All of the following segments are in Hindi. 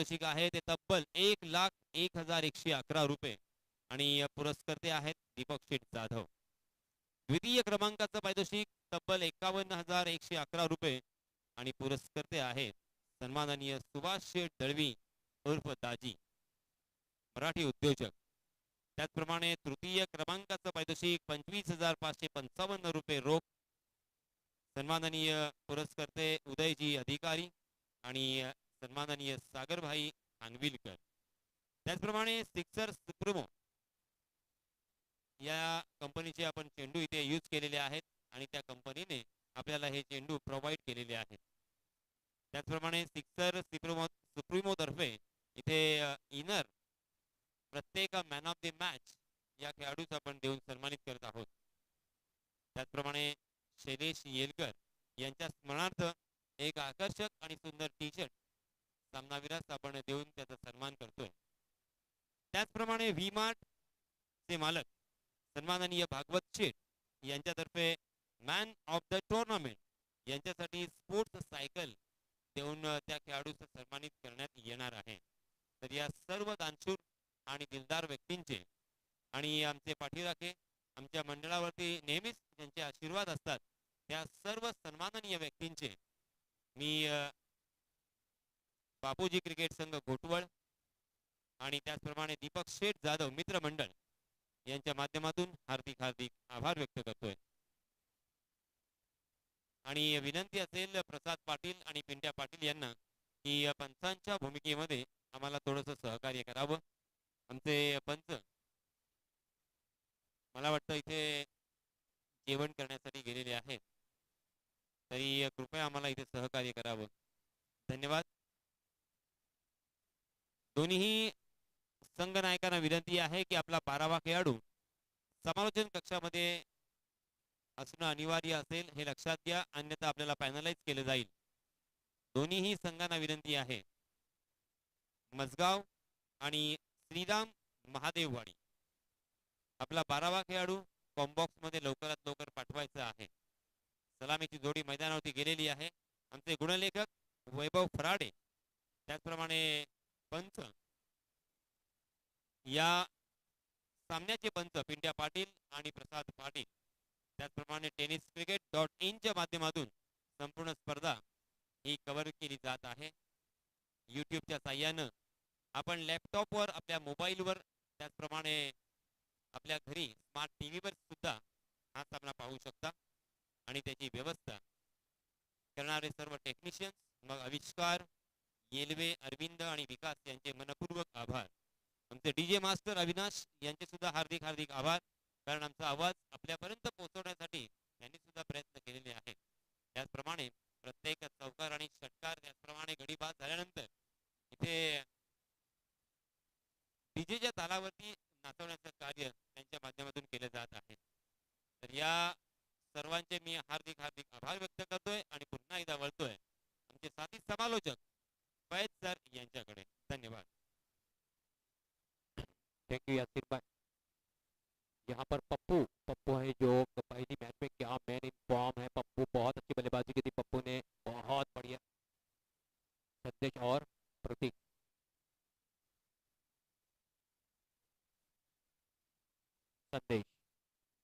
पारितोषिक आहे ते तब्बल 1,01,111 रुपये आणि पुरस्कर्ते आहेत दीपक शेठ जाधव. द्वितीय क्रमांकाचं पारितोषिक तब्बल 51,111 रुपये आणि पुरस्कर्ते आहेत सन्माननीय सुभाष शेठ दळवी उर्फ दाजी, मराठी उद्योजक. त्याचप्रमाणे तृतीय क्रमांकाचं पारितोषिक 25,555 रुपये रोख, सन्माननीय पुरस्कर्ते उदयजी अधिकारी आणि सन्माननीय सागरभाई खानविलकर. त्याचप्रमाणे सिक्सर सुप्रीमो या कंपनीचे आपण चेंडू इथे यूज केलेले आहेत आणि त्या कंपनीने आपल्याला हे चेंडू प्रोव्हाइड केलेले आहेत. त्याचप्रमाणे सिक्सर सुप्रीमो तर्फे इथे इनर प्रत्येक मॅन ऑफ द मॅच या खेळाडूस आपण देऊन सन्मानित करत आहोत. त्याचप्रमाणे शैलेश येलकर यांच्या स्मरणार्थ एक आकर्षक आणि सुंदर टी शर्ट सामनावीरास आपण देऊन त्याचा सन्मान करतोय. त्याचप्रमाणे व्ही मार्ट चे मालक सन्माननीय भागवत शेठ यांच्यातर्फे मॅन ऑफ द टुर्नामेंट यांच्यासाठी स्पोर्ट्स सायकल देऊन त्या खेळाडूस सन्मानित करण्यात येणार आहे. तर या सर्व दानशूर आणि दिलदार व्यक्तींचे आणि आमचे पाठीराखे आमच्या मंडळावरती नेहमीच ज्यांचे आशीर्वाद असतात त्या सर्व सन्माननीय व्यक्तींचे मी बापूजी क्रिकेट संघ घोटवळ आणि त्याचप्रमाणे दीपक शेठ जाधव मित्र मंडळ यांच्या माध्यमातून हार्दिक हार्दिक आभार व्यक्त करतोय. आणि विनंती असेल प्रसाद पाटील आणि पिंट्या पाटील यांना की पंचांच्या भूमिकेमध्ये आम्हाला थोडंसं सहकार्य करावं. आमचे पंच मला वाटतं इथे जेवण करण्यासाठी गेलेले आहेत, तरी कृपया आम्हाला इथे सहकार्य करावं. धन्यवाद. दोन्ही संघ नायकांना विनंती आहे की आपला 12वा खेळाडू समालोचन कक्षामध्ये असणं अनिवार्य असेल हे लक्षात घ्या, अन्यथा आपल्याला पॅनलाइज केलं जाईल. दोन्हीही संघांना विनंती आहे. मसगाव आणि श्रीराम महादेववाडी आपला 12वा खेळाडू कॉम्बॉक्स मध्ये लवकरात लवकर पाठवायचा आहे. सलामीची जोडी मैदानावरती गेलेली आहे. आमचे गुणलेखक वैभव फराडे त्याचप्रमाणे पंच या सामन्याचे पंच पिंट्या पाटील आणि प्रसाद पाटील, त्याचप्रमाणे टेनिस क्रिकेट .in माध्यमातून संपूर्ण स्पर्धा ही कव्हर केली जात आहे. युट्यूबच्या साह्यानं आपण लॅपटॉपवर आपल्या मोबाईलवर त्याचप्रमाणे आपल्या घरी स्मार्ट टीव्हीवर सुद्धा हा सामना पाहू शकता. आणि त्याची व्यवस्था करणारे सर्व टेक्निशियन्स मग आविष्कार येलवे अरविंद आणि विकास यांचे मनपूर्वक आभार. आमचे डीजे मास्टर अविनाश यांचे सुद्धा हार्दिक हार्दिक आभार, कारण आमचा आवाज आपल्यापर्यंत पोहोचवण्यासाठी त्यांनी सुद्धा प्रयत्न केलेले आहेत. त्याचप्रमाणे प्रत्येक चौकार आणि षटकार त्याचप्रमाणे गडी बाद झाल्यानंतर इथे डीजेच्या तालावरती नाचवण्याचं कार्य त्यांच्या माध्यमातून केलं जात आहे. तर या सर्वांचे मी हार्दिक हार्दिक आभार व्यक्त करतोय आणि पुन्हा एकदा वळतोय आमचे साथी समालोचक फैज सर यांच्याकडे. धन्यवाद. थैंक यू यासिर भाई. यहाँ पर पप्पू पप्पू है जो पहली मैच में क्या मैन इन फॉर्म है. पप्पू बहुत अच्छी बल्लेबाजी की थी. पप्पू ने बहुत बढ़िया. संदेश और प्रतीक. संदेश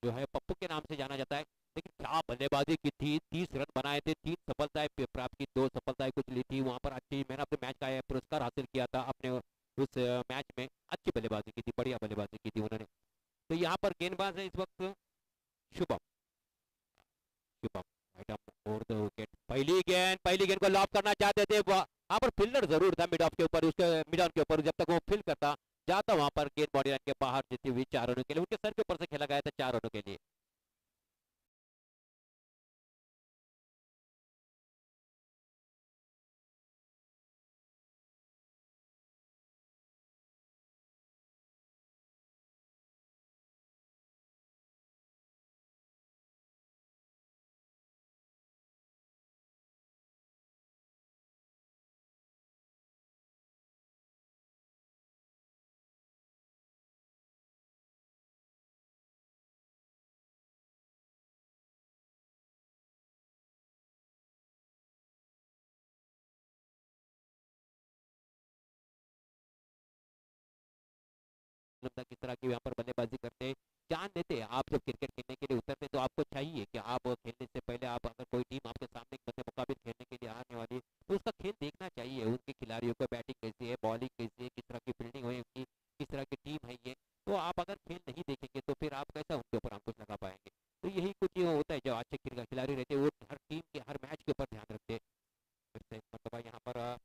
जो है पप्पू के नाम से जाना जाता है, लेकिन क्या बल्लेबाजी की थी. 30 रन बनाए थे, 3 सफलताएं प्राप्त की, 2 सफलताएं कुछ ली थी. वहां पर अच्छी मैन ऑफ द मैच का पुरस्कार हासिल किया था अपने उस मैच में. अच्छी बल्लेबाजी की थी, बढ़िया बल्लेबाजी की थी उन्होंने. तो यहाँ पर गेंदबाज है इस वक्त शुभम. शुभम और द विकेट. पहली गेंद को लॉक करना चाहते थे. वहां पर फील्डर जरूर था मिड ऑफ के ऊपर, उसके मिड ऑन के ऊपर. जब तक वो फील्ड करता जाता वहां पर गेंद बॉडी लाइन के बाहर जीती हुई 4 रनों के लिए. उनके सर के ऊपर से खेला गया था 4 रनों के लिए. मालूम था किस तरह की यहाँ पर बल्लेबाजी करते हैं, जान देते हैं। आप जब क्रिकेट खेलने के लिए उतरते तो आपको चाहिए कि आप खेलने से पहले आप अगर कोई टीम आपके सामने बंदे मुकाबिल खेलने के लिए आने वाली है तो उसका खेल देखना चाहिए, उनके खिलाड़ियों को बैटिंग कैसी है, बॉलिंग कैसी है, किस तरह की फील्डिंग है उनकी, किस तरह की टीम है ये। तो आप अगर खेल नहीं देखेंगे तो फिर आप कैसा उनके ऊपर अंकुश लगा पाएंगे। तो यही कुछ ये होता है, जो अच्छे खिलाड़ी रहते हैं वो हर टीम के हर मैच के ऊपर ध्यान रखते हैं। फिर से मतलब यहाँ पर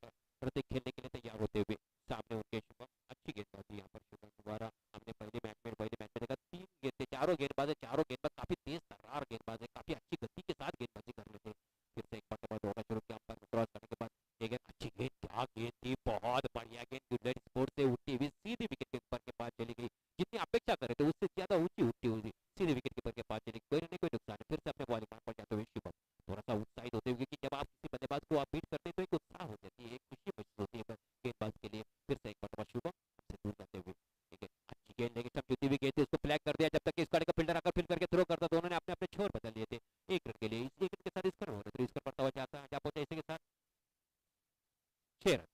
प्रतीक खेलने के लिए तैयार होते हुए सामने उनके शुभम, अच्छी गेंदबाजी यहाँ पर शुभम दोबारा। हमने पहले मैच में देखा 3 गेंद, चारों गेंदबाज काफी तेज तर्रार गेंदबाज है, काफी अच्छी गति के साथ गेंदबाजी कर लेते हैं। फिर से एक मरतबा दौड़ा शुरू किया, अंपायर क्रॉस करने के बाद ये गेंद अच्छी गेंद, क्या गेंद थी, बहुत बढ़िया गेंद, गुडलैंड स्पोर्ट से उठती हुई सीधी विकेट कीपर के पास चली गई। जितनी अपेक्षा कर रहे थे उससे ज्यादा ऊंची उठती हुई सीधी विकेट कीपर के पास चली गई, कोई नहीं कोई नुकसान है। फिर से अपने बॉलिंग पर जाते हुए शुभम थोड़ा सा उत्साहित होते हुए, क्योंकि जब आप किसी बल्लेबाज को आप बीट करते हैं तो एक उत्साह हो जाती है, एक खुशी महसूस होती है गेंदबाज के लिए। फिर से एक मरतबा शुभम हमसे दूर जाते हुए, ठीक है, अच्छी गेंद लेके समझौती हुई गेंद थी, उसको फ्लैग कर दिया जब तक कि इस का फील्डर आकर फील्ड करके थ्रो करता, दोनों ने अपने अपने छोर बदल लिए थे। 1 रन के लिए इस 1 रन के साथ इसका हो रहा था, इसका पड़ता हुआ जाता जा पहुंचा इसी के साथ 6 रन।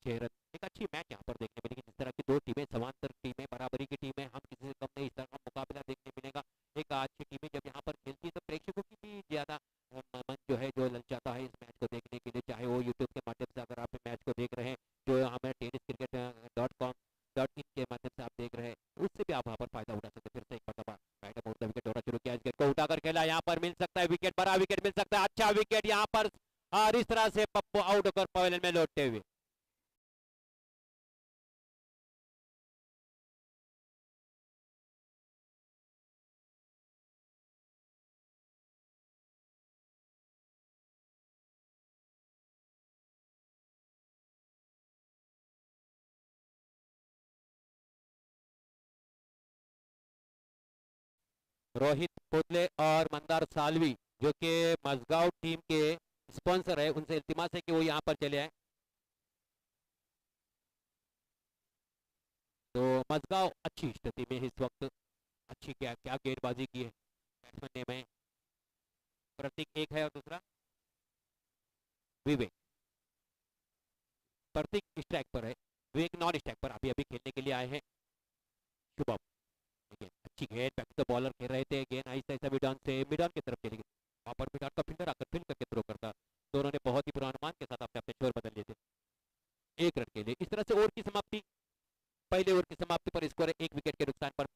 6 रन एक अच्छी मैच यहाँ पर देखने मिलेगी, जिस तरह की दो टीमें समांतर टीमें, बराबरी की टीमें, हम किसी से कम नहीं, इस तरह का मुकाबला देखने मिलेगा। एक अच्छी टीमें जब यहाँ पर खेलती है तो प्रेक्षकों की भी ज्यादा मन जो है जो ललचाता है इस मैच को देखने के लिए, चाहे वो यूट्यूब के माध्यम से अगर आप मैच को देख रहे हैं, जो हमें tenniscricket.com.in के माध्यम से आप देख रहे हैं, उससे भी आप वहाँ पर फायदा उठा सकते हैं। फिर से एक मरतबा मैडम उड़ता विकेट दौड़ा शुरू किया, इस विकेट को उठाकर खेला, यहाँ पर मिल सकता है विकेट, बड़ा विकेट मिल सकता है, अच्छा विकेट यहाँ पर, और इस तरह से पप्पू आउट होकर पवेलियन में लौटते हुए। रोहित पोतले और मंदार सालवी जो कि मजगांव टीम के स्पॉन्सर है, उनसे इल्तिमास है कि वो यहाँ पर चले आए। तो मजगांव अच्छी स्थिति में है इस वक्त, अच्छी क्या क्या गेंदबाजी की है। बैट्समैन नेम है प्रतीक एक है और दूसरा विवेक। प्रतीक स्ट्राइक पर है, विवेक नॉन स्ट्राइक पर अभी अभी खेलने के लिए आए हैं। शुभम गेंद, अच्छी गेंद, बैक टू बॉलर खेल रहे थे, गेंद आहिस्ता आहिस्ता मिडॉन की तरफ चली गई, वहां पर मिडॉन का फील्डर आकर फील्ड करके थ्रो करता, दोनों ने बहुत ही पूर्वानुमान के साथ अपने अपने छोर बदल लिए थे। 1 रन के लिए इस तरह से ओवर की समाप्ति, पहले ओवर की समाप्ति पर स्कोर 1 विकेट के नुकसान पर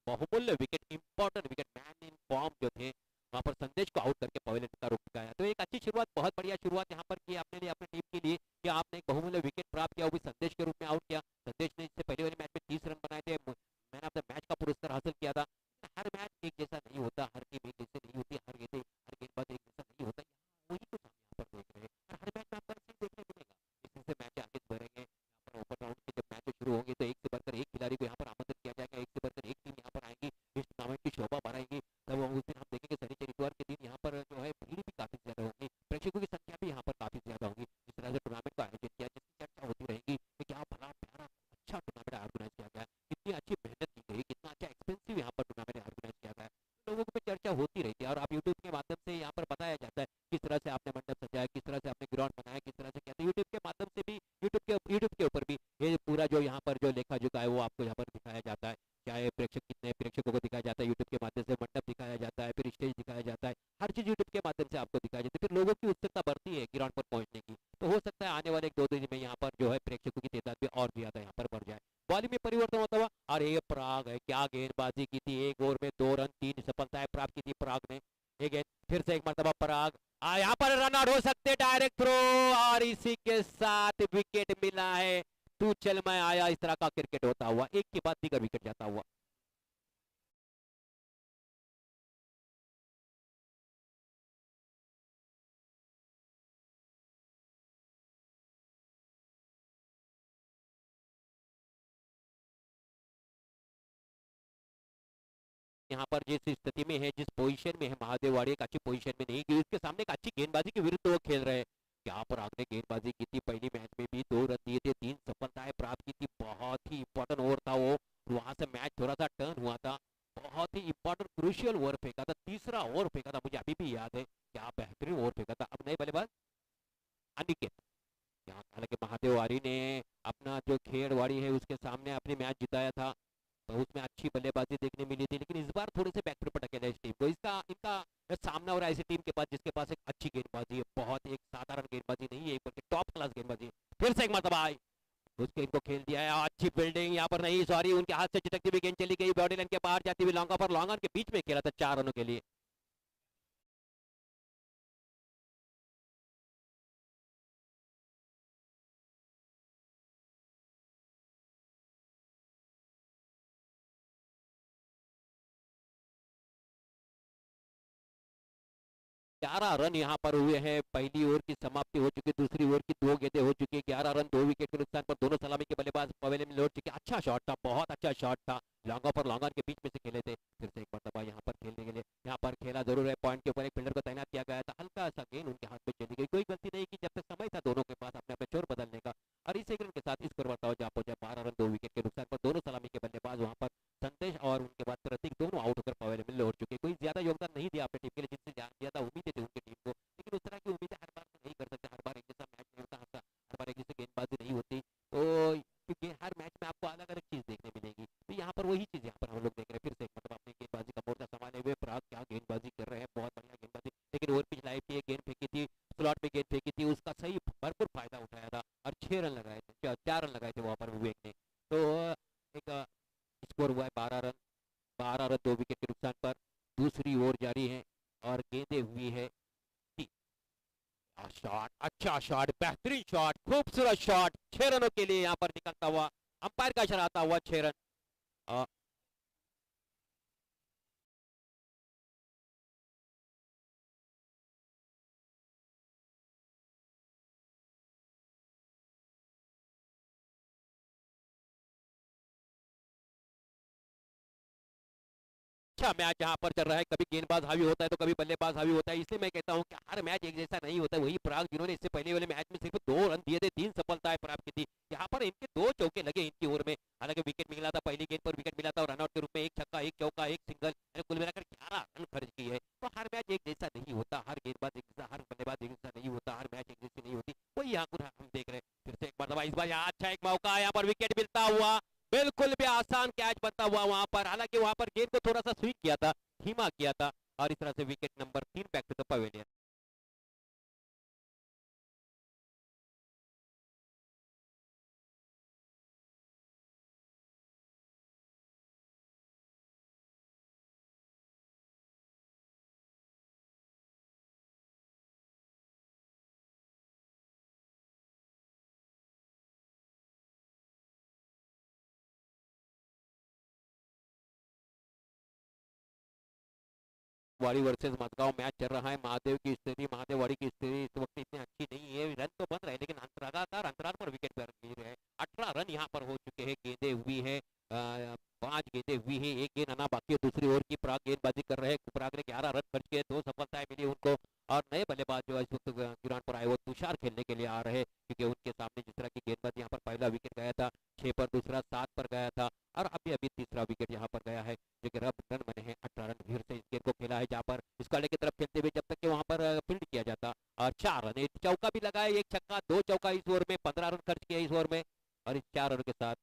बहुमूल्य wicket, important wicket, man in form जो थे वहां पर संदेश को आउट करके पवेलियन का रुख दिखाया। तो एक अच्छी शुरुआत, बहुत बढ़िया शुरुआत यहाँ पर की आपने लिए अपनी टीम के लिए, कि आपने एक बहुमूल्य विकेट प्राप्त किया, वो भी संदेश के रूप में आउट किया। संदेश ने इससे पहले वाले मैच में 30 रन बनाए थे, मैन ऑफ द मैच का पुरस्कार हासिल किया था। हर मैच एक जैसा नहीं होता, हर टीम एक जैसे नहीं होती, हर गेंदबाज एक जैसा नहीं होता, वही कुछ हम यहाँ पर देख रहे हैं, और हर मैच में आपको ऐसे ही देखने मिलेगा। इसी से मैच आगे बढ़ेंगे, यहाँ पर ओपन राउंड के जब मैच शुरू होंगे तो एक से बढ़कर एक खिलाड़ी को यहाँ पर आमंत्रित किया जाएगा, एक से बढ़कर एक टीम यहाँ पर आएंगी, इस टूर्नामेंट की शोभा बढ़ाएगी। तब उस दिन हम देखेंगे शनिचर इतवार के दिन यहाँ पर जो है भीड़ भी काफी ज्यादा होगी, प्रेक्षकों की संख्या भी यहाँ पर काफी ज्यादा होगी। इस तरह से टूर्नामेंट का आयोजन किया, जिसकी चर्चा होती रहेगी कि क्या भला प्यारा अच्छा टूर्नामेंट ऑर्गेनाइज किया गया, कितनी अच्छी मेहनत की गई, कितना अच्छा एक्सपेंसिव यहाँ पर टूर्नामेंट ऑर्गेनाइज किया गया, लोगों को चर्चा होती रहती है। और आप यूट्यूब के माध्यम से यहाँ पर बताया जाता है किस तरह से आपने मंडप सजाया, किस तरह से आपने ग्राउंड बनाया, किस तरह से कहते हैं, यूट्यूब के माध्यम से भी, यूट्यूब के ऊपर भी ये पूरा जो यहाँ पर जो लेखा जोखा है वो आपको यहाँ पर दिखाया जाता है। चाहे प्रेक्षक कितने प्रेक्षकों को दिखाया जाता है यूट्यूब के माध्यम से, मंडप दिखाया जाता है, फिर स्टेज दिखाया जाता है, हर चीज यूट्यूब के माध्यम से आपको दिखाई जाती है। फिर लोगों की उत्सुकता बढ़ती है ग्राउंड पर पहुंचने की, तो हो सकता है आने वाले 1-2 दिन में यहाँ पर जो है प्रेक्षकों की तादाद भी और ज्यादा यहाँ पर बढ़ जाए। बॉलिंग में परिवर्तन होता हुआ, और ये पराग है, क्या गेंदबाजी की थी, 1 ओवर में 2 रन 3 सफलताएं प्राप्त की थी पराग ने। ये गेंद फिर से एक मरतबा पराग, यहाँ पर रन आउट हो सकते, डायरेक्ट थ्रो, और इसी के साथ विकेट मिला है। तू चल मैं आया, इस तरह का क्रिकेट होता हुआ, एक के बाद दीगर विकेट जाता हुआ। यहाँ पर जिस स्थिति में है, जिस पोजीशन में है महादेव वाड़ी, एक अच्छी पोजीशन में नहीं की, उसके सामने एक अच्छी गेंदबाजी के विरुद्ध वो खेल रहे हैं। यहाँ पर आपने गेंदबाजी की थी, पहली मैच में भी 2 रन दिए थे, 3 सफलताएं प्राप्त की थी, बहुत ही इंपॉर्टेंट ओवर था वो, वहां से मैच थोड़ा सा टर्न हुआ था, बहुत ही इंपॉर्टेंट क्रूशियल ओवर फेंका था, तीसरा ओवर फेंका था, मुझे अभी भी याद है क्या बेहतरीन ओवर फेंका था। अब नए बल्लेबाज अनिकेत, यहाँ हालांकि महादेव वाड़ी ने अपना जो खेड़वाड़ी है उसके सामने अपनी मैच जिताया था, तो उसमें अच्छी बल्लेबाजी देखने मिली थी, लेकिन इस बार थोड़े से बैकफुट पर ढकेला इस टीम को। इसका इनका सामना हो रहा है ऐसी टीम के पास जिसके पास एक अच्छी गेंदबाजी है, बहुत एक साधारण गेंदबाजी नहीं है, एक बल्कि टॉप क्लास गेंदबाजी है। फिर से एक मरतबा आई, उसके इनको खेल दिया है, अच्छी फील्डिंग यहाँ पर नहीं, सॉरी, उनके हाथ से चिटकती हुई गेंद चली गई बॉडी लाइन के बाहर जाती हुई, लॉन्ग ऑफ, लॉन्ग ऑन के बीच में खेला था 4 रनों के लिए। ग्यारह रन यहाँ पर हुए हैं, पहली ओवर की समाप्ति हो चुकी है, दूसरी ओवर की 2 गेंदें हो चुकी है, 11 रन 2 विकेट के नुकसान पर दोनों सलामी के बल्लेबाज पवेलियन में लौट चुके। अच्छा शॉट था, बहुत अच्छा शॉट था, लॉन्ग ऑफ और लॉन्ग ऑन के बीच में से खेले थे। फिर से एक मरतबा यहाँ पर खेलने के लिए, यहाँ पर खेला जरूर है, पॉइंट के ऊपर एक फील्डर को तैनात किया गया था, हल्का सा गेंद उनके हाथ में चली गई, कोई गलती नहीं की, जब तक समय था दोनों के पास अपने अपने चोर बदलने का। और इस एक रन के साथ स्कोर बढ़ता हो जापो जाए 12 रन 2 विकेट के नुकसान पर दोनों सलामी के बल्लेबाज वहां पर संदेश और उनके बाद प्रतीक दोनों आउट होकर पवेलियन में लौट चुके। कोई ज्यादा योगदान नहीं दिया अपनी टीम के लिए, जिससे ज्यादा उम्मीदें थी उनकी टीम को, लेकिन उस तरह की उम्मीदें हर बार तो नहीं कर सकते, हर बार एक जैसा मैच नहीं होता, हर बार एक जैसी गेंदबाजी नहीं होती, तो क्योंकि हर मैच में आपको अलग अलग चीज देखने मिलेगी, तो यहाँ पर वही चीज यहाँ पर हम लोग देख रहे हैं। फिर से मतलब अपनी गेंदबाजी का मोर्चा संभाले हुए पराग क्या गेंदबाजी कर रहे हैं, बहुत बढ़िया गेंदबाजी, लेकिन ओवर पिच लाइव की एक गेंद फेंकी थी, स्लॉट में गेंद फेंकी थी, उसका सही भरपूर फायदा उठाया था और 6 रन लगाए थे, 4 रन लगाए थे वहां पर विवेक ने। तो एक स्कोर हुआ है 12 रन, 12 रन 2 विकेट के नुकसान पर। दूसरी ओवर जारी है और गेंदें हुई है शॉट, अच्छा शॉट, बेहतरीन शॉट, खूबसूरत शॉट, 6 रनों के लिए यहाँ पर निकलता हुआ, अंपायर का इशारा आता हुआ 6 रन। अच्छा मैच यहाँ पर चल रहा है, कभी गेंदबाज हावी होता है तो कभी बल्लेबाज हावी होता है, इसलिए मैं कहता हूँ कि हर मैच एक जैसा नहीं होता है। वही पराग जिन्होंने इससे पहले वाले मैच में सिर्फ 2 रन दिए थे, 3 सफलताएं प्राप्त की थी, यहाँ पर इनके 2 चौके लगे इनकी ओर में, हालांकि विकेट मिला था, पहली गेंद पर विकेट मिला था और रनआउट के रूप में 1 छक्का 1 चौका 1 सिंगल, कुल मिलाकर 11 रन खर्च किए हैं। तो हर मैच एक जैसा नहीं होता, हर गेंदबाज एक जैसा, हर बल्लेबाज एक जैसा नहीं होता, हर मैच एक जैसी नहीं होती, वही यहाँ पर हम देख रहे हैं। फिर से एक मरतबा इस बार यहाँ अच्छा एक मौका है, यहाँ पर विकेट मिलता हुआ, बिल्कुल भी आसान कैच बनता हुआ वहां पर, हालांकि वहां पर गेंद को थोड़ा सा स्विंग किया था, धीमा किया था, और इस तरह से wicket number 3 back to the pavilion. Wadi versus Madgaon match चल रहा है, महादेव की स्थिति, महादेववाड़ी की स्थिति इस वक्त इतनी अच्छी नहीं है, रन तो बन रहे हैं लेकिन लगातार अंतराल पर विकेट पर गिर रहे हैं। 18 रन यहाँ पर हो चुके हैं, गेंदें हुई है 5 गेंदें हुई है, एक गेंद आना बाकी है दूसरी ओवर की। पराग गेंदबाजी कर रहे हैं, पराग ने 11 रन खर्च किए, 2 सफलताएं मिली उनको, और नए बल्लेबाज जो इस वक्त ग्राउंड पर आए वो तुषार खेलने के लिए आ रहे हैं, क्योंकि उनके सामने जिस तरह की गेंदबाजी, यहाँ पर पहला विकेट गया था 6 पर, दूसरा 7 पर गया था, और अभी अभी तीसरा विकेट यहाँ पर गया है, जो कि रन बने हैं 18 रन। फिर से इस गेंद को खेला है जहाँ पर इस काले की तरफ खेलते हुए, जब तक कि वहां पर फील्ड किया जाता, और 4 रन, एक चौका भी लगाया, एक छक्का 2 चौका इस ओवर में, 15 रन खर्च किया इस ओवर में, और इस 4 रन के साथ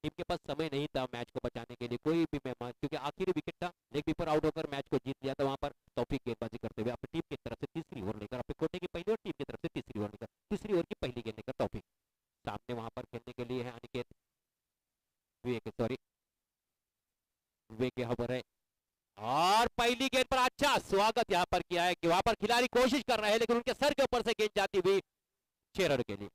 टीम के पास समय नहीं था मैच को बचाने के लिए कोई भी मेहमान, क्योंकि आखिरी विकेट था, लेग कीपर आउट होकर मैच को जीत लिया था वहां पर। तौफीक गेंदबाजी करते हुए अपनी टीम की तरफ से तीसरी ओवर लेकर, अपने कोटे की पहली और टीम की तरफ से तीसरी ओवर लेकर, तीसरी ओवर की पहली गेंद लेकर तौफीक सामने वहां पर खेलने के लिए है अनिकेत, सॉरी विवेक यहाँ पर है, और पहली गेंद पर अच्छा स्वागत यहाँ पर किया है कि वहां पर खिलाड़ी कोशिश कर रहे हैं, लेकिन उनके सर के ऊपर से गेंद जाती हुई 6 रन के लिए।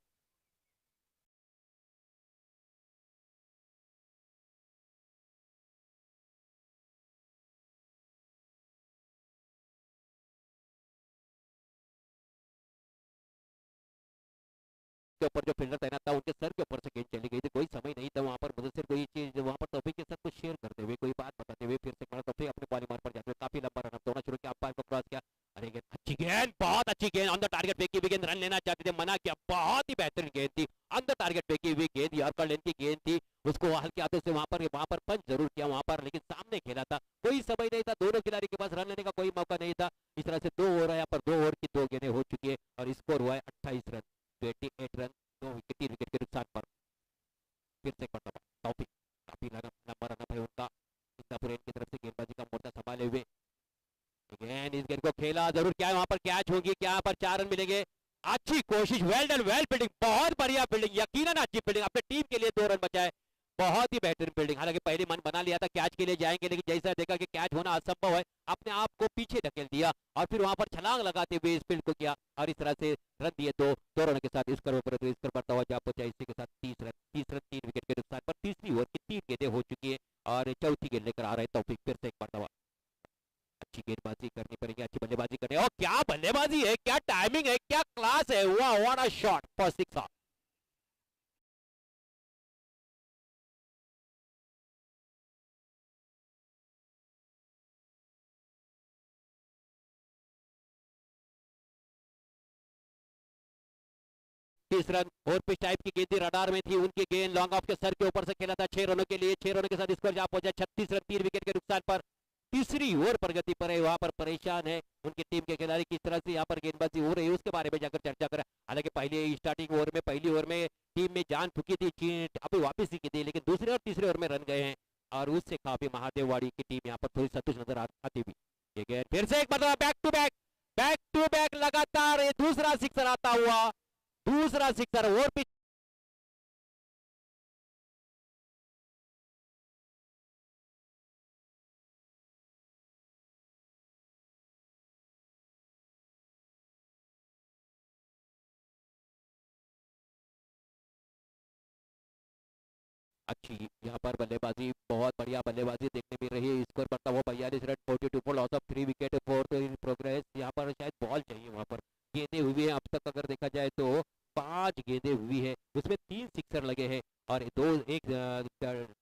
के ऊपर जो फील्डर तैनात था उनके सर के ऊपर से गेंद चली गई थी, कोई समय नहीं था वहां पर मुदस्सिर कोई चीज वहां पर तौफीक के साथ कुछ शेयर करते हुए, कोई बात बताते हुए, फिर से तौफीक अपने पॉलीमार पर जाते हुए काफी लंबा रन दौड़ना शुरू किया, अंपायर को क्रॉस किया, अरे गेंद अच्छी गेंद, बहुत अच्छी गेंद, ऑन द टारगेट फेंकी हुई गेंद, रन लेना चाहते थे, मना किया, बहुत ही बेहतरीन गेंद थी, ऑन द टारगेट फेंकी हुई गेंद, यॉर्कर लेन की गेंद थी, उसको हल्के हाथों से वहां पर पंच जरूर किया वहां पर, लेकिन सामने खेला था, कोई समय नहीं था, दोनों खिलाड़ी के पास रन लेने का कोई मौका नहीं था। इस तरह से 2 ओवर है यहाँ पर, 2 ओवर की 2 गेंदें हो चुकी है और स्कोर हुआ है 28 रन, 28 रन, 2 विकेट, 3 विकेट के नुकसान पर। फिर से टॉपिक काफी लंबा रन है उनका, इंदापुर की तरफ से गेंदबाजी का मोर्चा संभाले हुए, इस गेंद को खेला जरूर, क्या वहां पर कैच होगी, क्या यहाँ पर 4 रन मिलेंगे, अच्छी कोशिश, वेल डन, वेल फील्डिंग, बहुत बढ़िया फील्डिंग, यकीनन अच्छी फील्डिंग, अपने टीम के लिए 2 रन बचाए, बहुत ही बेहतरीन फील्डिंग। हालांकि पहले मन बना लिया था कैच के लिए जाएंगे, लेकिन जैसा देखा कि कैच होना असंभव है, अपने आप को पीछे धकेल दिया और फिर वहां पर छलांग लगाते हुए इस फील्ड को किया और इस तरह से रन दिए, 2 रन के साथ स्कोर बढ़ता हुआ जा पहुंचा, इसी के साथ 30 रन 3 विकेट के नुकसान पर। तीसरी ओवर की 3 गेंदें हो चुकी है और चौथी गेंद लेकर आ रहे तौफीक, फिर से एक मरतबा अच्छी गेंदबाजी करनी पड़ेगी, अच्छी बल्लेबाजी करनी, और क्या बल्लेबाजी है, क्या टाइमिंग है, क्या क्लास है, वाह व्हाट अ शॉट फॉर 6। तीस रन और पिच टाइप की गेंद रडार में थी, उनकी गेंद लॉन्ग ऑफ के सर के ऊपर से खेला था 6 रनों के लिए, 6 रनों के साथ स्कोर जा पहुंचा 36 रन 3 विकेट के नुकसान पर। तीसरी ओवर प्रगति पर है, वहां पर परेशान है उनकी टीम के खिलाड़ी, किस तरह से यहाँ पर गेंदबाजी हो रही है उसके बारे में जाकर चर्चा करें। हालांकि पहले स्टार्टिंग ओवर में, पहली ओवर में टीम में जान फूकी थी, अभी वापस ही की थी, लेकिन दूसरे और तीसरे ओवर में रन गए हैं और उससे काफी महादेववाड़ी की टीम यहाँ पर थोड़ी संतुष्ट नजर आती हुई। ये गेंद फिर से एक मतलब बैक टू बैक लगातार ये दूसरा सिक्सर आता हुआ, दूसरा सिक्सर और पिच अच्छी यहाँ पर बल्लेबाजी, बहुत बढ़िया बल्लेबाजी देखने मिल रही है, स्कोर बढ़ता हुआ 42 run 42 for loss of 3 wicket 4 in progress. यहाँ पर शायद बॉल चाहिए, वहां पर गेंदें हुई है अब तक अगर देखा जाए तो 5 गेंदें हुई है, उसमें 3 सिक्सर लगे हैं और एक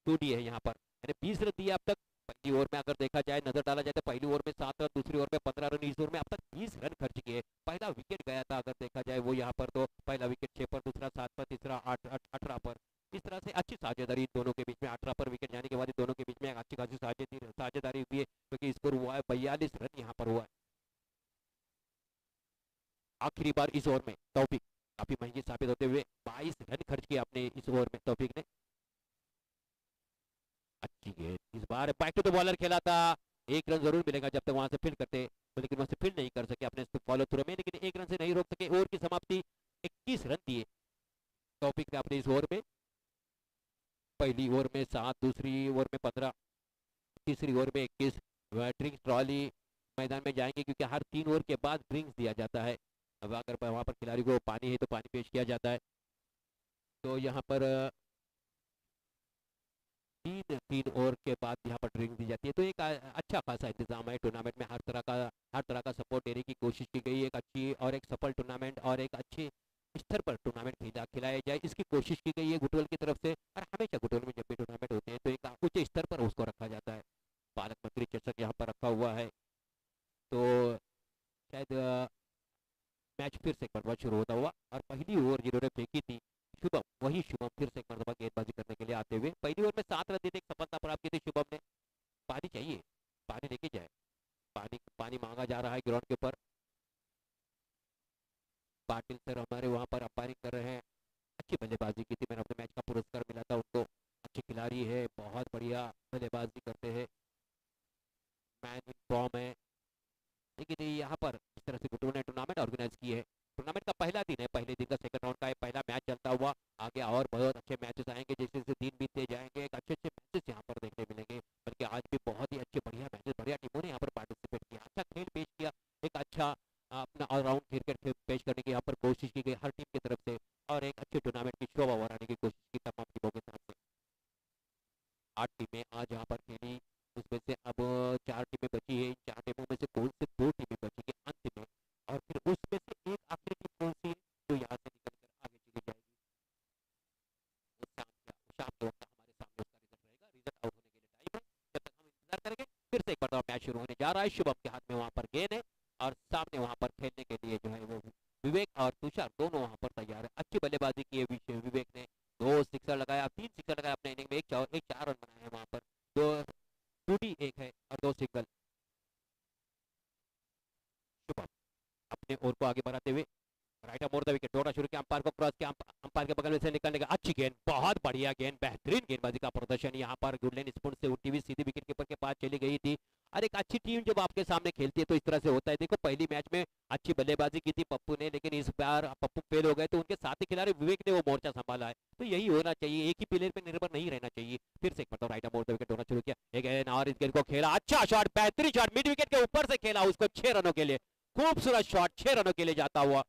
2D है यहाँ पर, यानी 20 रन दिए अब तक। पहली ओवर में अगर देखा जाए, नजर डाला जाए तो पहली ओवर में 7 रन, दूसरी ओवर में 15 रन, इस ओवर में अब तक 20 रन खर्च किए। पहला विकेट गया था अगर देखा जाए वो यहाँ पर, तो पहला विकेट 6 पर, दूसरा 7 पर, तीसरा 18 पर। इस तरह से अच्छी साझेदारी दोनों के बीच में, 18 पर विकेट जाने के बाद दोनों के बीच में अच्छी खासी साझेदारी हुई है, क्योंकि स्कोर हुआ है 42 रन यहाँ पर हुआ है। आखिरी बार इस ओवर में तौफीक काफी महंगी साबित होते हुए 22 रन खर्च किए अपने इस ओवर में तौफीक ने। अच्छी गेंद, इस बार बैक टू द बॉलर खेला था, 1 रन जरूर मिलेगा जब तक वहां से फील्ड करते, लेकिन वहां से फील्ड नहीं कर सके अपने फॉलो थ्रू में, लेकिन 1 रन से नहीं रोक सके। ओवर की समाप्ति 21 रन दिए तौफीक ने अपने इस ओवर में, पहली ओवर में 7, दूसरी ओवर में 15, तीसरी ओवर में 21। ड्रिंक्स ट्रॉली मैदान में जाएंगे क्योंकि हर 3 ओवर के बाद ड्रिंक्स दिया जाता है, अब अगर वहां पर खिलाड़ी को पानी है तो पानी पेश किया जाता है। तो यहाँ पर 3 ओवर के बाद यहाँ पर ड्रिंक दी जाती है, तो एक अच्छा खासा इंतजाम है टूर्नामेंट में, हर तरह का सपोर्ट देने की कोशिश की गई, एक अच्छी और एक सफल टूर्नामेंट और एक अच्छे स्तर पर टूर्नामेंट खिलाया जाए, इसकी कोशिश की गई है गुटवल की तरफ से। और हमेशा गुटवल में जब भी टूर्नामेंट होते हैं तो एक उच्च स्तर पर उसको रखा जाता है, पालक मंत्री चषक यहाँ पर रखा हुआ है, तो शायद मैच फिर से एक मरतबा शुरू होता हुआ, और पहली ओवर जिन्होंने फेंकी थी शुभम, वही शुभम फिर से एक मरतबा गेंदबाजी करने के लिए आते हुए, पहली ओवर में 7 रन देते एक सफलता प्राप्त की थी शुभम ने। पानी चाहिए, पानी लेके जाए, पानी पानी मांगा जा रहा है ग्राउंड के ऊपर। पाटिल सर हमारे वहां पर अंपायरिंग कर रहे हैं, अच्छी बल्लेबाजी की थी, मैन ऑफ द मैच का पुरस्कार मिला था उनको, अच्छे खिलाड़ी खिलाड़ी है, बहुत बढ़िया बल्लेबाजी करते हैं, मैन इन फॉर्म है। लेकिन यहाँ पर इस तरह से टूर्नामेंट ऑर्गेनाइज की है। टूर्नामेंट का पहला दिन है, पहले दिन का सेकंड राउंड का है, पहला मैच चलता हुआ आगे और बहुत अच्छे मैचेस आएंगे, जैसे जैसे दिन बीतते जाएंगे एक अच्छे अच्छे मैचेस यहाँ पर देखने मिलेंगे। बल्कि आज भी बहुत ही अच्छे बढ़िया मैचेस, बढ़िया टीमों ने यहाँ पर पार्टिसिपेट किया, अच्छा खेल पेश किया, एक अच्छा अपना ऑलराउंड क्रिकेट पेश करने की यहाँ पर कोशिश की गई हर टीम की तरफ से, और एक अच्छे टूर्नामेंट की शोभा बढ़ाने की कोशिश की तमाम टीमों की तरफ से। 8 टीमें आज यहाँ पर खेली, उसमें से अब 4 टीमें बची है। इन 4 टीमों में से कौन से 2 टीमें बची है अंत में, और फिर उसमें से एक आखिरी टीम कौन सी है जो यहाँ से निकल कर आगे चली जाएगी, वो शाम के वक्त हमारे सामने उसका रिजल्ट रहेगा। रिजल्ट आउट होने के लिए टाइम है, जब तक हम इंतजार करेंगे। फिर से एक बार मैच शुरू होने जा रहा है। शुभम के हाथ में वहाँ पर गेंद है, और सामने वहाँ पर खेलने के लिए जो है वो विवेक और तुषार दोनों वहाँ पर तैयार है। अच्छी बल्लेबाजी की है विवेक ने, 2 सिक्सर लगाया, 3 सिक्सर लगाया अपने इनिंग में, एक 4 रन बनाए हैं वहाँ पर, 2 टूटी एक है और 2 सिंगल। शुभम अपने ओर को आगे बढ़ाते हुए राइट मोड़ द विकेट, दौड़ना शुरू किया, अंपायर को क्रॉस किया, अंपायर के बगल में से निकलने का अच्छी गेंद, बहुत बढ़िया गेंद, बेहतरीन गेंदबाजी का प्रदर्शन यहाँ पर गुडलैंड स्पून से उठी हुई सीधी विकेट कीपर के पास चली गई थी। और एक अच्छी टीम जब आपके सामने खेलती है तो इस तरह से होता है। देखो पहली मैच में अच्छी बल्लेबाजी की थी पप्पू ने, लेकिन इस बार पप्पू फेल हो गए, तो उनके साथी खिलाड़ी विवेक ने वो मोर्चा संभाला है। तो यही होना चाहिए, एक ही प्लेयर पे निर्भर नहीं रहना चाहिए। फिर से एक मतलब राइट मोड़ द विकेट होना शुरू किया, एक गेंद और इस गेंद को खेला, अच्छा शॉट, बेहतरीन शॉट, मिड विकेट के ऊपर से खेला उसको 6 रनों के लिए, खूबसूरत शॉट, 6 रनों के लिए जाता हुआ।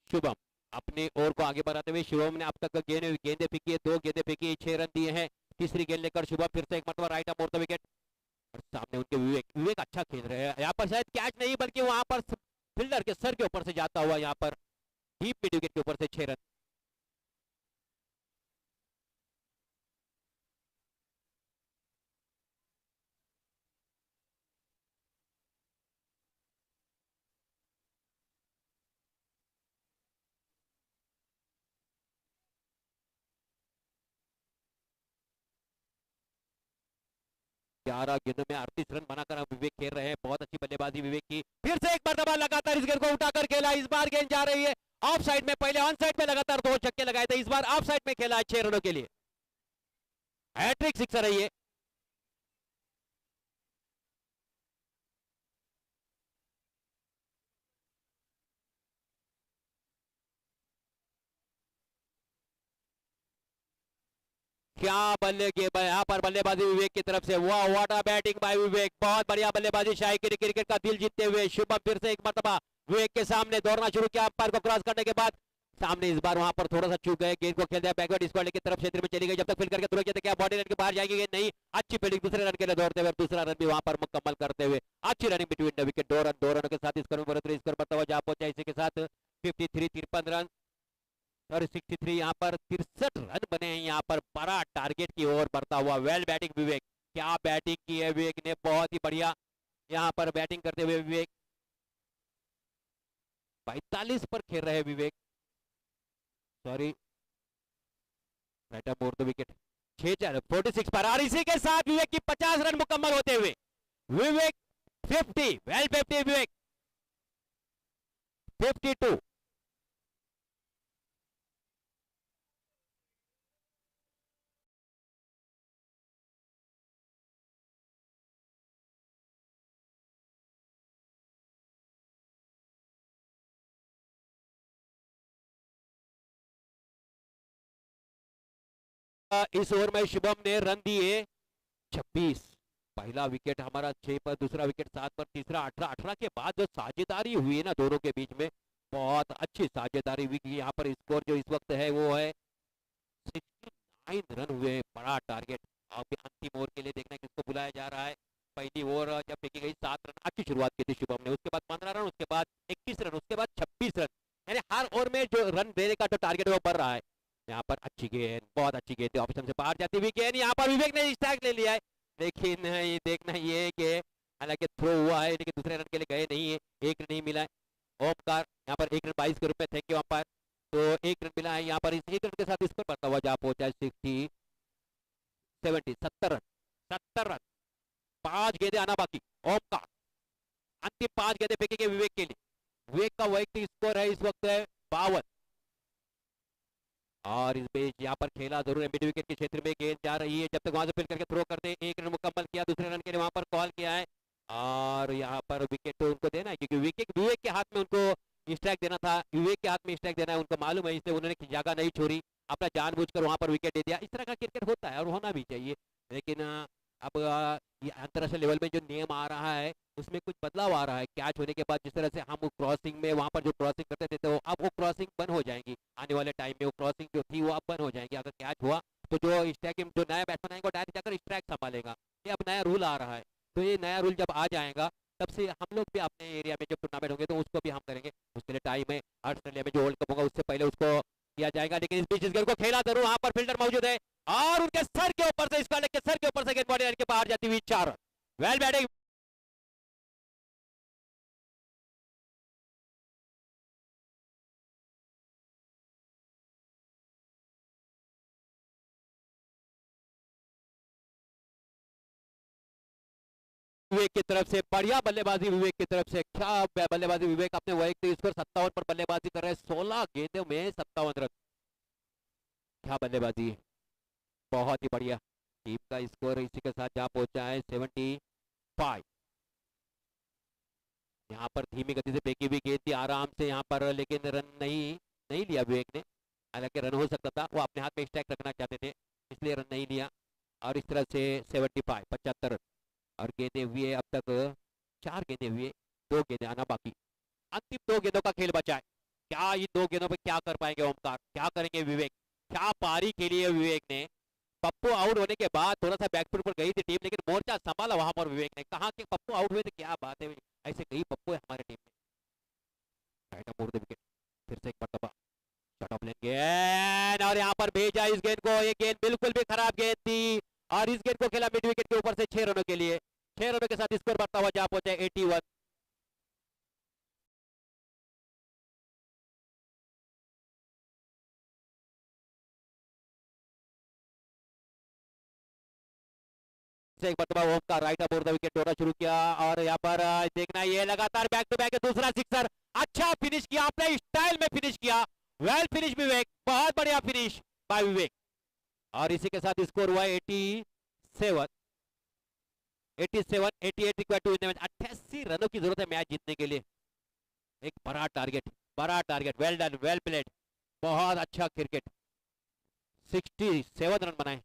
शुभम अपने ओर को आगे बढ़ाते हुए, शुभम ने अब तक गेंदे फेंकी है, 2 गेंदे फेंकी है, 6 रन दिए हैं। तीसरी गेंद लेकर शुभम फिर से एक मतलब राइट मोड़ द विकेट, और सामने उनके विवेक अच्छा खेल रहे हैं। यहाँ पर शायद कैच नहीं, बल्कि वहां पर फील्डर के सर के ऊपर से जाता हुआ यहाँ पर डीप मिड विकेट के ऊपर से 6 रन। ग्यारह गेंदों में 38 रन बनाकर अब विवेक खेल रहे हैं, बहुत अच्छी बल्लेबाजी विवेक की। फिर से एक मरतबा लगातार इस गेंद को उठाकर खेला, इस बार गेंद जा रही है ऑफ साइड में, पहले ऑन साइड में लगातार 2 छक्के लगाए थे, इस बार ऑफ साइड में खेला है 6 रनों के लिए, हैट्रिक सिक्सर है ये। क्या बल्ले के यहाँ पर बल्लेबाजी विवेक की तरफ से, वाह व्हाट अ बैटिंग बाय विवेक, बहुत बढ़िया बल्लेबाजी, शाही क्रिकेट का दिल जीतते हुए शुभम फिर से एक मरतबा विवेक के सामने दौड़ना शुरू किया, अंपायर को क्रॉस करने के बाद सामने इस बार वहां पर थोड़ा सा चूक गए, गेंद को खेल दिया बैकवर्ड स्क्वायर की तरफ क्षेत्र में चली गई, जब तक फील्ड करके तुरंत कहते क्या बॉडी लाइन के बाहर जाएगी गेंद, नहीं, अच्छी फील्डिंग, दूसरे रन के लिए दौड़ते हुए, दूसरा रन भी वहां पर मुकम्मल करते हुए, अच्छी रनिंग बिटवीन द विकेट, 2 रनों के साथ स्कोर में स्कोर बढ़ता हुआ जा पहुंचा, इसी के साथ 53 रन और 63 यहाँ पर 63 रन बने हैं, यहाँ पर बड़ा टारगेट की ओर बढ़ता हुआ। वेल बैटिंग विवेक, क्या बैटिंग की है विवेक ने, बहुत ही बढ़िया यहाँ पर बैटिंग करते हुए विवेक, 45 पर खेल रहे विवेक, सॉरी राइट मोड़ द विकेट, 6-4 46 पर, और इसी के साथ विवेक की 50 रन मुकम्मल होते हुए विवेक 50, वेल 50 विवेक 52। इस ओवर में शुभम ने रन दिए 26, पहला विकेट हमारा 6 पर, दूसरा विकेट 7 पर, तीसरा 18 के बाद जो साझेदारी हुई है ना दोनों के बीच में, बहुत अच्छी साझेदारी हुई। यहाँ पर स्कोर जो इस वक्त है वो है 69 रन हुए, बड़ा टारगेट। अब अंतिम ओवर के लिए देखना किसको बुलाया जा रहा है। पहली ओवर जब फेंकी गई 7 रन, अच्छी शुरुआत की थी शुभम ने, उसके बाद 15 रन, उसके बाद 21 रन, उसके बाद 26 रन, यानी हर ओवर में जो रन देने का जो टारगेट है वो बढ़ रहा है। यहाँ पर अच्छी गेंद, बहुत अच्छी गेंद, ऑप्शन से बाहर जाती हुई गेंद, यहाँ पर विवेक ने स्ट्राइक ले लिया है, लेकिन ये देखना ये है कि हालांकि थ्रो हुआ है लेकिन दूसरे रन के लिए गए नहीं है, 1 रन नहीं मिला है। ओमकार यहाँ पर 1 रन 22 के रूप में, थैंक यू अंपायर, तो 1 रन मिला है यहाँ पर, इस 1 रन के साथ स्कोर बढ़ता हुआ जा पहुंचा 70 रन, 70 रन 5 गेंदे आना बाकी। ओमकार अंतिम 5 गेंदे फेंकेंगे विवेक के लिए। विवेक का वैयक्तिक स्कोर है इस वक्त है 52। और इस बीच यहाँ पर खेला जरूर है, मिड विकेट के क्षेत्र में गेंद जा रही है, जब तक वहां से फील्ड करके थ्रो करते हैं। 1 रन मुकम्मल किया, दूसरे रन के लिए वहां पर कॉल किया है और यहाँ पर विकेट तो उनको देना है क्योंकि विवेक के हाथ में उनको स्ट्राइक देना था। विवेक के हाथ में स्ट्राइक देना है उनको मालूम है, इसलिए उन्होंने जगह नहीं छोड़ी, अपना जानबूझकर वहां पर विकेट दे दिया। इस तरह का क्रिकेट होता है और होना भी चाहिए। लेकिन अब ये अंतर्राष्ट्रीय लेवल में जो नियम आ रहा है उसमें कुछ बदलाव आ रहा है। कैच होने के बाद जिस तरह से हम क्रॉसिंग में वहां पर जो क्रॉसिंग करते थे तो अब वो क्रॉसिंग बंद हो जाएंगी। आने वाले टाइम में वो क्रॉसिंग जो थी वो अब बंद हो जाएंगी। अगर कैच हुआ तो जो स्ट्राइक जो नया बैट्समैन आएगा डायरेक्ट जाकर स्ट्राइक संभालेगा। ये अब नया रूल आ रहा है, तो ये नया रूल जब आ जाएगा तब से हम लोग भी अपने एरिया में जब टूर्नामेंट होंगे तो उसको भी हम करेंगे। उसके लिए टाइम है, ऑस्ट्रेलिया में जो वर्ल्ड कप होगा उससे पहले उसको किया जाएगा। लेकिन इस बीच इस गेंद को खेला जरूर, वहां पर फील्डर मौजूद है और उनके सर के ऊपर से इसका लेके सर के ऊपर से गेंद बॉडी के बाहर जाती हुई 4 रन। Well batting. विवेक की तरफ से बढ़िया बल्लेबाजी, विवेक की तरफ से क्या बल्लेबाजी। विवेक अपने वैयक्तिक स्कोर 57 पर बल्लेबाजी कर रहे हैं, 16 गेंदों में 57 रन। क्या बल्लेबाजी, बहुत ही बढ़िया। टीम का स्कोर इसी के साथ जा पहुंचा है 75। यहाँ पर धीमी गति से फेंकी हुई गेंद थी आराम से यहाँ पर, लेकिन रन नहीं नहीं लिया विवेक ने। हालांकि रन हो सकता था, वो अपने हाथ में स्ट्राइक रखना चाहते थे इसलिए रन नहीं लिया। और इस तरह से 75 75 रन और गेंदे हुए अब तक 4 गेंदे हुए, 2 गेंदे आना बाकी। अंतिम 2 गेंदों का खेल बचा है। क्या इन 2 गेंदों पे क्या कर पाएंगे ओमकार, क्या करेंगे विवेक। क्या पारी खेली है विवेक ने। पप्पू आउट होने के बाद थोड़ा सा बैकफुट पर गई थी टीम, लेकिन मोर्चा संभाला वहां पर विवेक ने। कहा कि पप्पू आउट हुए थे, क्या बात है, ऐसे कई पप्पू है हमारे टीम में। विकेट फिर से एक मरतबा शॉट ऑफ लेंगे और यहाँ पर भेजा इस गेंद को। ये गेंद बिल्कुल भी खराब गेंद थी और इस गेंद को खेला मिड विकेट के ऊपर से 6 रनों के लिए। 6 रनों के साथ स्कोर बढ़ता हुआ जा पहुंचा 81। से एक मरतबा ओम का राइट अबोर्ड द विकेट दौड़ा शुरू किया और यहाँ पर देखना ये लगातार बैक टू बैक दूसरा सिक्सर। अच्छा फिनिश किया, अपने स्टाइल में फिनिश किया। वेल फिनिश विवेक, बहुत बढ़िया फिनिश बाय विवेक। और इसी के साथ स्कोर हुआ 87 88 required to win the match. 88 रनों की जरूरत है मैच जीतने के लिए। एक बड़ा टारगेट, बड़ा target. Well done, well played, बहुत अच्छा क्रिकेट। 67 रन बनाए।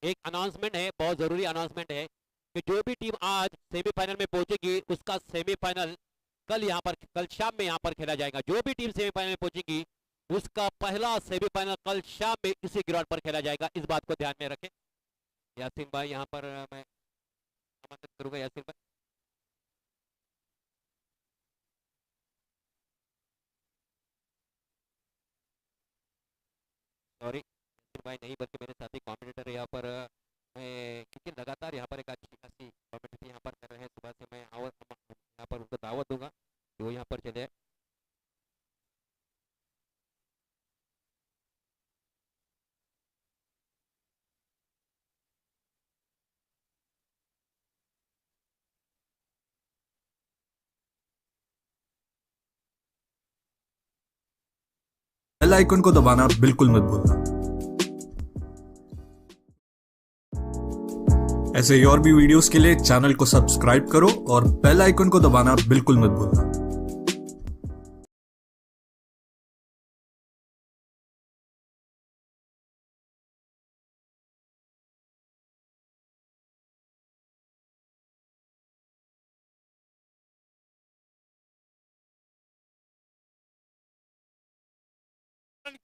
एक अनाउंसमेंट है, बहुत जरूरी अनाउंसमेंट है कि जो भी टीम आज सेमीफाइनल में पहुंचेगी उसका सेमीफाइनल कल यहाँ पर, कल शाम में यहाँ पर खेला जाएगा। जो भी टीम सेमीफाइनल में पहुंचेगी उसका पहला सेमीफाइनल कल शाम में इसी ग्राउंड पर खेला जाएगा, इस बात को ध्यान में रखें। यासीन भाई यहाँ पर मैं आमंत्रित करूंगा। यासीन भाई, सॉरी यासीन भाई नहीं बल्कि मेरे साथी कमेंटेटर यहाँ पर मैं, क्योंकि लगातार यहाँ पर एक अच्छी खासी कमेंटेटर यहाँ पर कर रहे हैं सुबह से, मैं यहाँ पर उनको दावत दूंगा कि वो यहाँ पर चले। बेल आइकन को दबाना बिल्कुल मत भूलना। ऐसे ही और भी वीडियोस के लिए चैनल को सब्सक्राइब करो और बेल आइकन को दबाना बिल्कुल मत भूलना।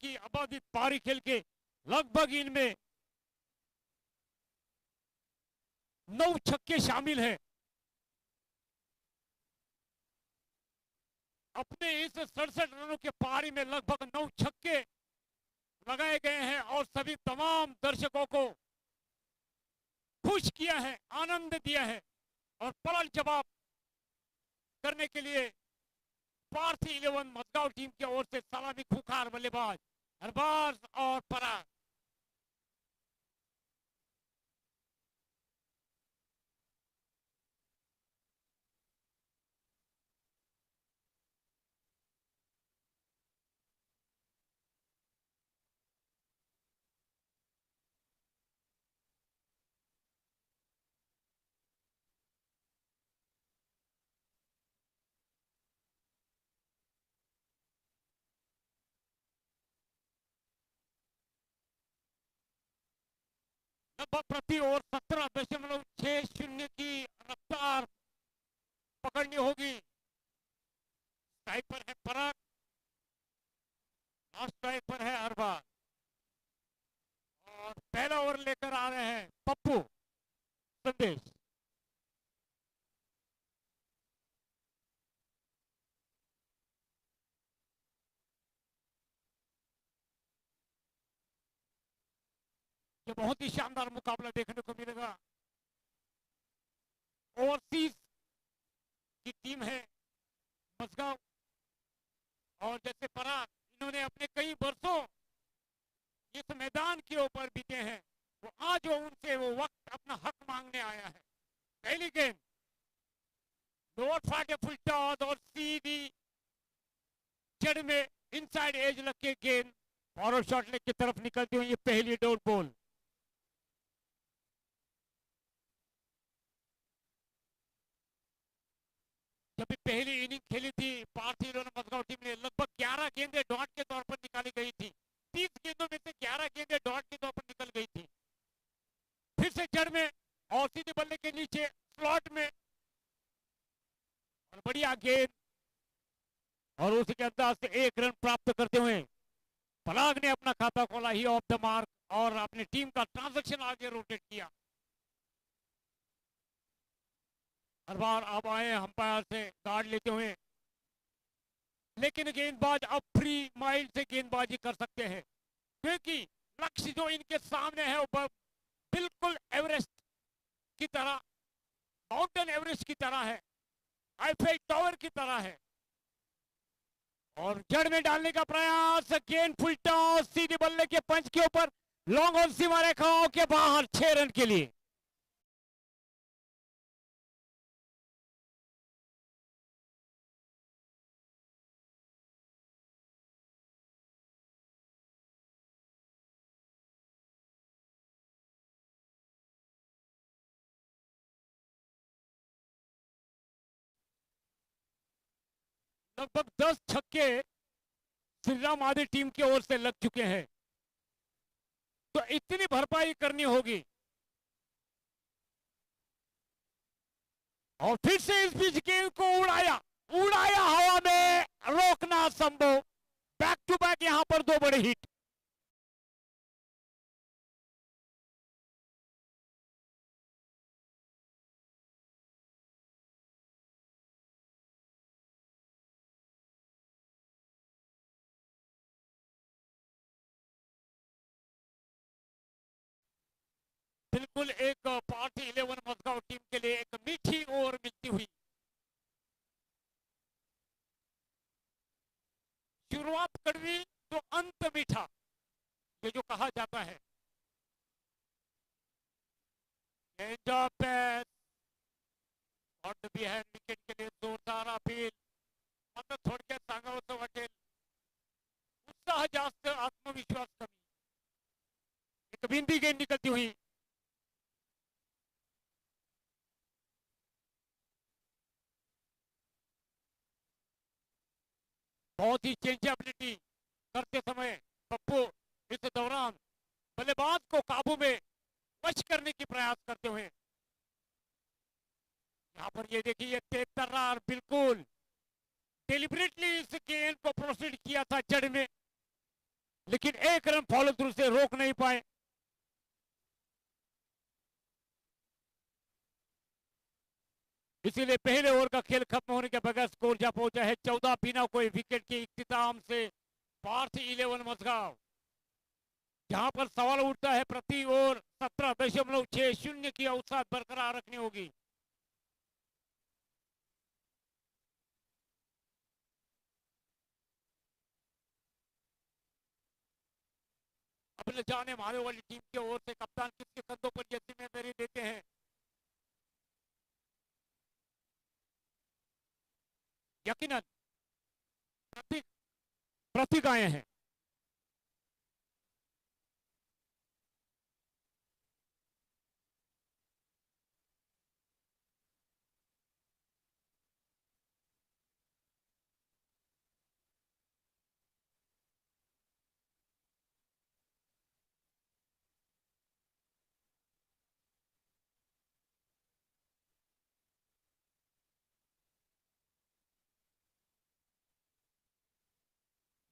की आबादी पारी खेल के लगभग इनमें 9 छक्के शामिल हैं। अपने इस 67 रनों के पारी में लगभग 9 छक्के लगाए गए हैं और सभी तमाम दर्शकों को खुश किया है, आनंद दिया है। और पलट जवाब करने के लिए पार्थी 11 मजगांव टीम की ओर से सलामी खुखार बल्लेबाज अरबाज और पराग। लगभग प्रति ओवर 17.60 की रफ्तार पकड़नी होगी। स्ट्राइक पर है पराग और स्ट्राइक पर है अरबाज और पहला ओवर लेकर आ रहे हैं पप्पू संदेश। ये बहुत ही शानदार मुकाबला देखने को मिलेगा। ओवरसीज की टीम है मजगांव और जैसे पराग इन्होंने अपने कई वर्षों इस मैदान के ऊपर बीते हैं, वो आज उनसे वो वक्त अपना हक मांगने आया है। पहली गेंद नोट फाटे फुल टॉस और सीधी जड़ में इनसाइड एज लग के गेंद फॉरवर्ड शॉट लेग की तरफ निकलती हुई ये पहली डॉट बॉल। जब भी पहली इनिंग खेली थी पार्थी मजगांव टीम ने लगभग 11 गेंदें डॉट के तौर पर निकाली गई थी। 30 गेंदों में से 11 गेंदें डॉट के तौर पर निकल गई थी। फिर से जड़ में और सीधे बल्ले के नीचे स्लॉट में और बढ़िया गेंद और उसके अंदाज से 1 रन प्राप्त करते हुए पराग ने अपना खाता खोला ही ऑफ द मार्क और अपनी टीम का ट्रांजैक्शन आगे रोटेट किया। हर बार अब आए अंपायर से कार्ड लेते हुए, लेकिन गेंदबाज अब फ्री माइंड से गेंदबाजी कर सकते हैं क्योंकि लक्ष्य जो इनके सामने है वो बिल्कुल एवरेस्ट की तरह, माउंटेन एवरेस्ट की तरह है, आईफेल टावर की तरह है। और जड़ में डालने का प्रयास, गेंद फुल टॉस सीधे बल्ले के पंच के ऊपर लॉन्ग ऑन सीमा रेखाओं के बाहर 6 रन के लिए। लगभग 10 छक्के श्रीराम आदि टीम की ओर से लग चुके हैं, तो इतनी भरपाई करनी होगी। और फिर से इस बीच गेंद को उड़ाया हवा में, रोकना संभव। बैक टू बैक यहां पर 2 बड़े हिट। बिल्कुल एक पार्थी 11 मजगांव टीम के लिए एक मीठी ओवर मिलती हुई। शुरुआत कड़वी तो अंत मीठा, ये जो कहा जाता है। भी है विकेट के लिए जोरदार अपील, थोडक्यात सांगावंसं वाटेल उत्साह जास्त, आत्मविश्वास कमी. एक बिंदी गेंद निकलती हुई. बहुत ही चेंजेबिलिटी करते समय पप्पू इस दौरान बल्लेबाज को काबू में वश करने की प्रयास करते हुए. यहाँ पर ये देखिए, ये तेज तर्रार बिल्कुल डेलिबरेटली इस गेंद को प्रोसीड किया था जड़ में, लेकिन एक रन फॉलो थ्रू से रोक नहीं पाए. इसीलिए पहले ओवर का खेल खत्म होने के बगैर स्कोर जा पहुंचा है 14 बिना कोई विकेट के इख्तिताम से पार्थ 11 मजगांव. जहां पर सवाल उठता है प्रति ओवर 17.60 की औसत बरकरार रखनी होगी. अब न जाने मारे वाली टीम की ओर से कप्तान किसके कंधों पर यह जिम्मेदारी देते हैं. यकीनन प्रतीक प्रतीक आए हैं.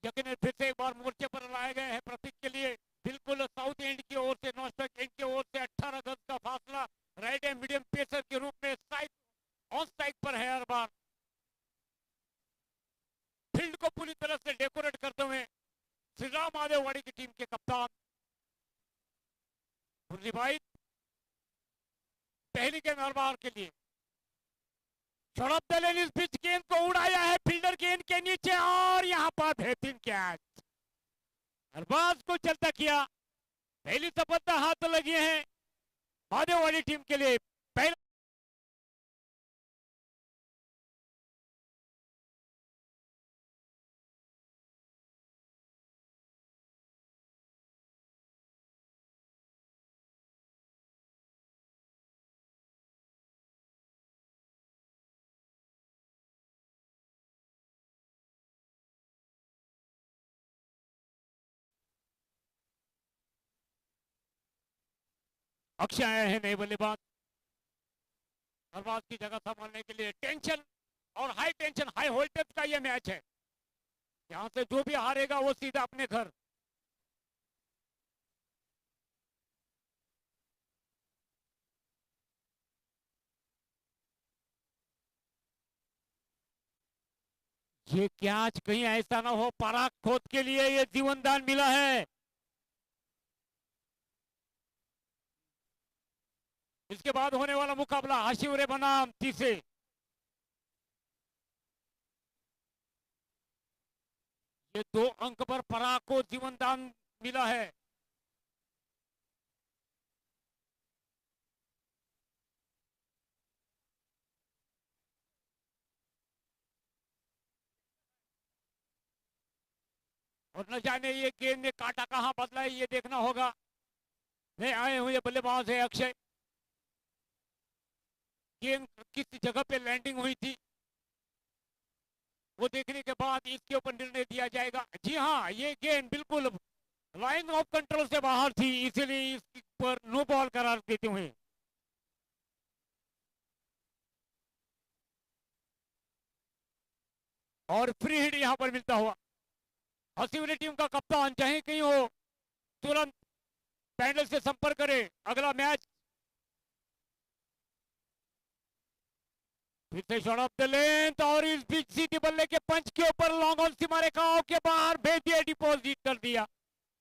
यकीनन फिर से एक बार मोर्चे पर लाए गए हैं प्रतीक के लिए. बिल्कुल साउथ एंड की ओर से, नॉर्थ एंड की ओर से 18 गज का फासला. राइट एंड मीडियम पेसर के रूप में स्ट्राइक ऑन स्ट्राइक पर है हर बार. फील्ड को पूरी तरह से डेकोरेट करते हुए श्री राम आदेवाड़ी की टीम के कप्तान मुरली भाई पहली के नरबार के लिए. शौरभ दले ने इस पिच गेंद को उड़ाया है फील्डर गेंद के नीचे, और यहां पर बेहतरीन कैच. अरबाज को चलता किया. पहली सफलता हाथ लगी है मादेवाड़ी टीम के लिए. पहला अक्षय आए हैं नए बल्लेबाज. अरबाज की जगह संभालने के लिए. टेंशन और हाई टेंशन हाई वोल्टेज का यह मैच है. यहां से जो भी हारेगा वो सीधा अपने घर. ये कैच कहीं ऐसा ना हो पराग खोद के लिए ये जीवन दान मिला है. इसके बाद होने वाला मुकाबला हाशिवरे बनाम तीसरे. ये 2 अंक पर पराग को जीवन दान मिला है. और न जाने ये गेंद ने काटा कहां बदला है, ये देखना होगा. नए आए हुए बल्लेबाज है अक्षय. गेंद किस जगह पे लैंडिंग हुई थी वो देखने के बाद इसके ऊपर निर्णय दिया जाएगा. जी हाँ, ये गेंद बिल्कुल लाइन ऑफ कंट्रोल से बाहर थी, इसीलिए इस पर नो बॉल करार देते हुए. और फ्री हिट यहां पर मिलता हुआ. हसीवरी टीम का कप्तान चाहे कहीं हो तुरंत पैनल से संपर्क करे. अगला मैच फिर से शॉट द लेंथ, और इस बीच सीधी बल्ले के पंच के ऊपर लॉन्ग ऑन सीमा रेखाओं के बाहर भेज दिया, डिपॉजिट कर दिया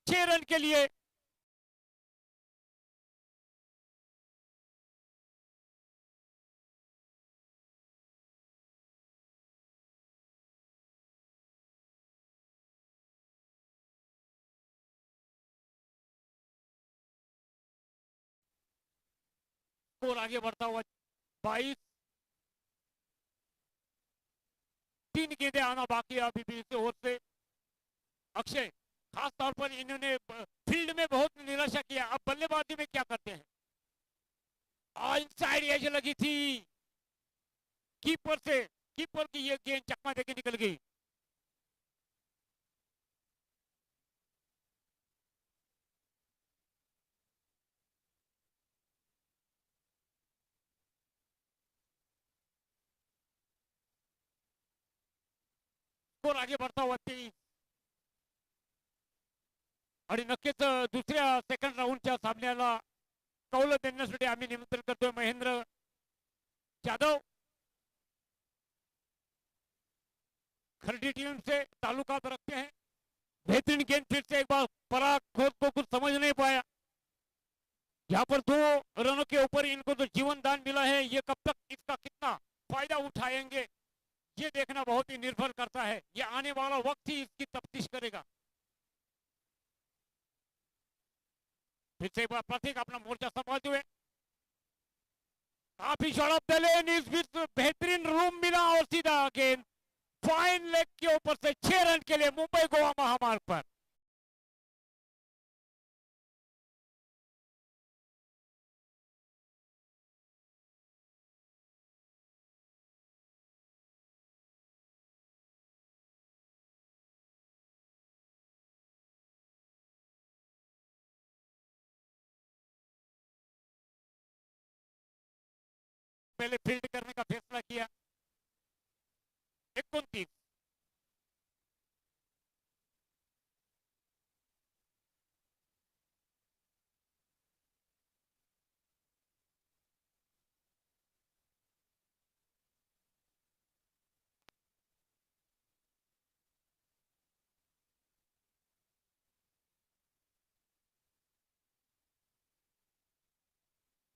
6 रन के लिए. स्कोर आगे बढ़ता हुआ 22. 3 गेंदें आना बाकी है अभी भी इस ओवर से. अक्षय, खास तौर पर इन्होंने फील्ड में बहुत निराशा किया। अब बल्लेबाजी में क्या करते हैं? इनसाइड एज लगी थी कीपर से, कीपर की ये गेंद चकमा देके निकल गई। स्कोर आगे बढ़ता हुआ 23 आणि नक्कीच दुसऱ्या सेकंड राऊंडच्या सामन्याला कौल देण्यासाठी आम्ही निमंत्रण करतोय महेंद्र जाधव खरडी टीम से ताल्लुकात रखते हैं। बेहतरीन गेंद फिर से एक बार पराग खोद को कुछ समझ नहीं पाया। यहाँ पर 2 रनों के ऊपर इनको जो जीवन दान मिला है, ये कब तक इसका कितना फायदा उठाएंगे ये देखना बहुत ही निर्भर करता है। ये आने वाला वक्त ही इसकी तफ्तीश करेगा। फिर से एक बार प्रतीक अपना मोर्चा संभालते हुए, काफी झड़प दलेन, इस बीच बेहतरीन रूम मिला और सीधा गेंद फाइन लेग के ऊपर से 6 रन के लिए मुंबई गोवा महामार्ग पर। पहले फील्ड करने का फैसला किया। 29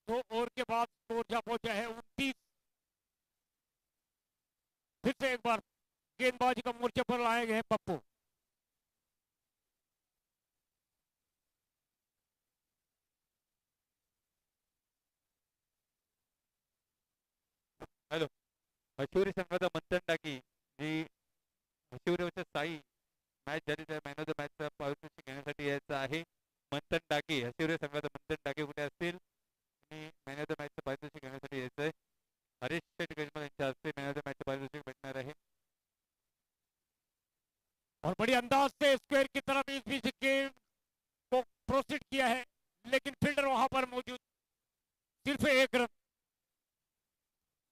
2 ओवर के बाद स्कोर जा पहुंचा है 29। फिर से एक बार गेंदबाजी का मोर्चे पर लाए गए हैं पप्पू। हॅलो, शिवरी संघाचा मंथन टाकी जी शिवरी वर्सेस साई मॅच झाली त्या मॅन ऑफ द मॅचचा पारितोषिक घेण्यासाठी यायचं आहे। मंथन टाकी शिवरी संघाचा मंथन टाकी कुठे असतील आणि मॅन ऑफ द मॅचचं पारितोषिक घेण्यासाठी यायचं आहे। हरीश शेठ गजमल यांच्या हस्ते मॅन ऑफ द मॅचचं पारितोषिक भेटणार आहे। और बड़ी अंदाज से स्क्वायर की तरफ इस बीच गेंद को प्रोसीड किया है, लेकिन फील्डर वहां पर मौजूद। सिर्फ 1 रन।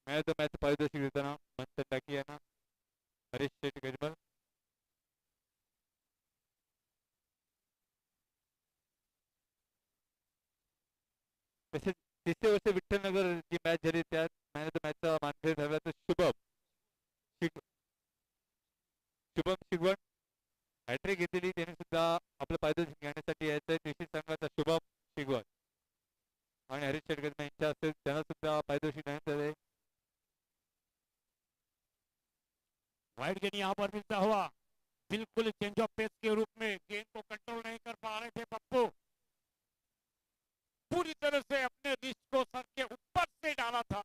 मॅन ऑफ द मॅचचं पारितोषिक देताना मंथन टाकी यांना हरीश शेठ गजमल। तसेच 30 वर्ष विठ्ठलनगर जी मॅच झाली त्यात मॅन ऑफ द मॅचचा मानकरी ठरला तर शुभम शिगवण हॅट्रिक घेतलेली त्याने सुद्धा आपलं पारितोषिक घेण्यासाठी यायचंय। कृषी संघाचा शुभम शिगवण आणि हरीश शेटकर यांच्या हस्ते त्यांना सुद्धा पारितोषिक देण्यात आले। वाइड गेंद यहाँ पर मिलता हुआ, बिल्कुल चेंज ऑफ पेस के रूप में गेंद को कंट्रोल नहीं कर पा रहे थे पप्पू। पूरी तरह से अपने रिस्ट को सर के ऊपर से डाला था।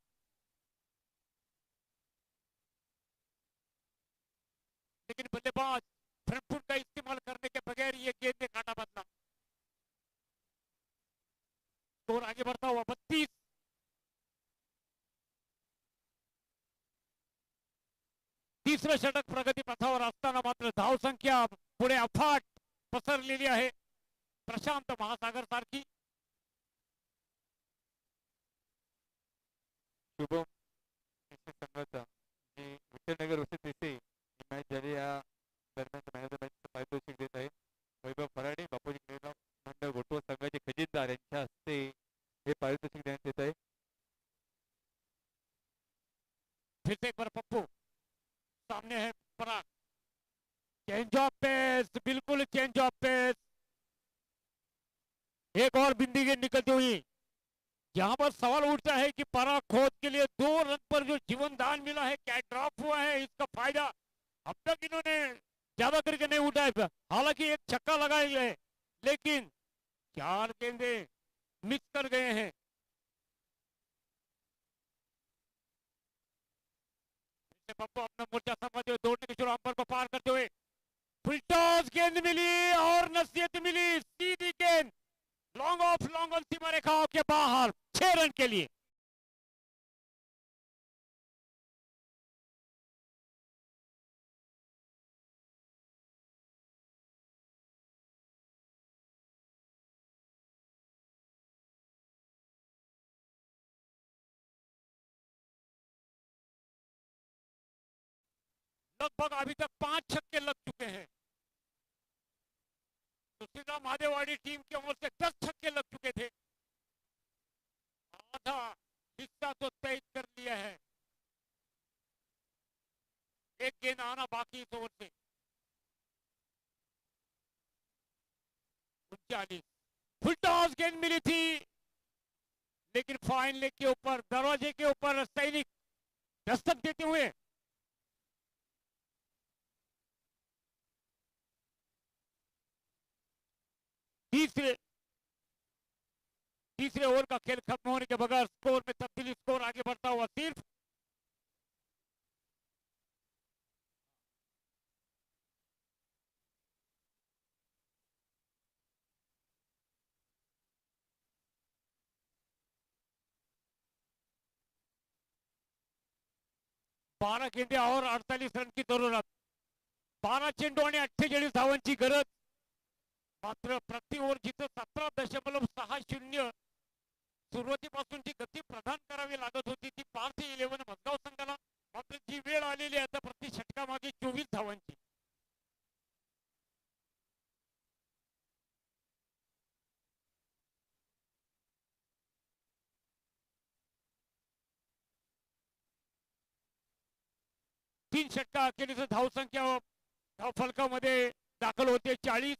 लेकिन बल्लेबाज फ्रंट फुट का इस्तेमाल करने के बगैर ये गेंद ने काटा बदला। स्कोर आगे बढ़ता हुआ 32। तिसरं षटक प्रगती पथावर असताना मात्र धाव संख्या पुढे अफाट पसरलेली आहे, प्रशांत महासागर सारखी। शुभम कृषी संघाचा जी विठ्ठलनगर वर्सेस देसे ही मॅच झाली या दरम्यान मॅन ऑफ द मॅचचं पारितोषिक देत आहे वैभव फराडे बापूजी क्रीडा मंडळ घोटवळ संघाचे खजिनदार यांच्या हस्ते हे पारितोषिक देण्यात येत आहे। फिर से एक बार पप्पू, सामने है पराग। चेंज ऑफ पेस, बिल्कुल चेंज ऑफ पेस। एक और बिंदी गेंद निकलती हुई। यहाँ पर सवाल उठता है कि पराग खोद के लिए 2 रन पर जो जीवन दान मिला है, क्या ड्रॉप हुआ है, इसका फायदा अब तक इन्होंने ज्यादा करके नहीं उठाया। हालांकि एक छक्का लगाए गए, लेकिन 4 गेंदे मिस कर गए हैं। पप्पू अपना मोर्चा समझते हुए दौड़ने की शुरू अंपर को पार करते हुए फुल टॉस गेंद मिली और नसीहत मिली, सीधी गेंद लॉन्ग ऑफ, लॉन्ग ऑन सीमा रेखाओं के बाहर 6 रन के लिए। लगभग अभी तक 5 छक्के लग चुके हैं। सुशीला महादेवाड़ी टीम की ओर से 10 छक्के लग चुके थे। आधा हिस्सा तो तय कर लिया है। एक गेंद आना बाकी इस ओवर से। 39 फुल टॉस गेंद मिली थी, लेकिन फाइन लेग के ऊपर, दरवाजे के ऊपर सैनिक दस्तक देते हुए तीसरे ओवर का खेल खत्म होने के बगैर स्कोर में तब्दीली, स्कोर आगे बढ़ता हुआ सिर्फ 12 गेंदे और 48 रन की जरूरत। 12 चेंडू आणि 48 धावांची गरज। मात्र प्रति ओव्हर जिथं 17.60 सुरुवातीपासून जी गती प्रदान करावी लागत होती ती पार्थ 11 मजगाव संघाला, मात्र जी वेळ आलेली आहे आता प्रति षटकामागे 24 धावांची। तीन षटका अखेरीस धाव संख्या धाव फलकामध्ये दाखल होते 40।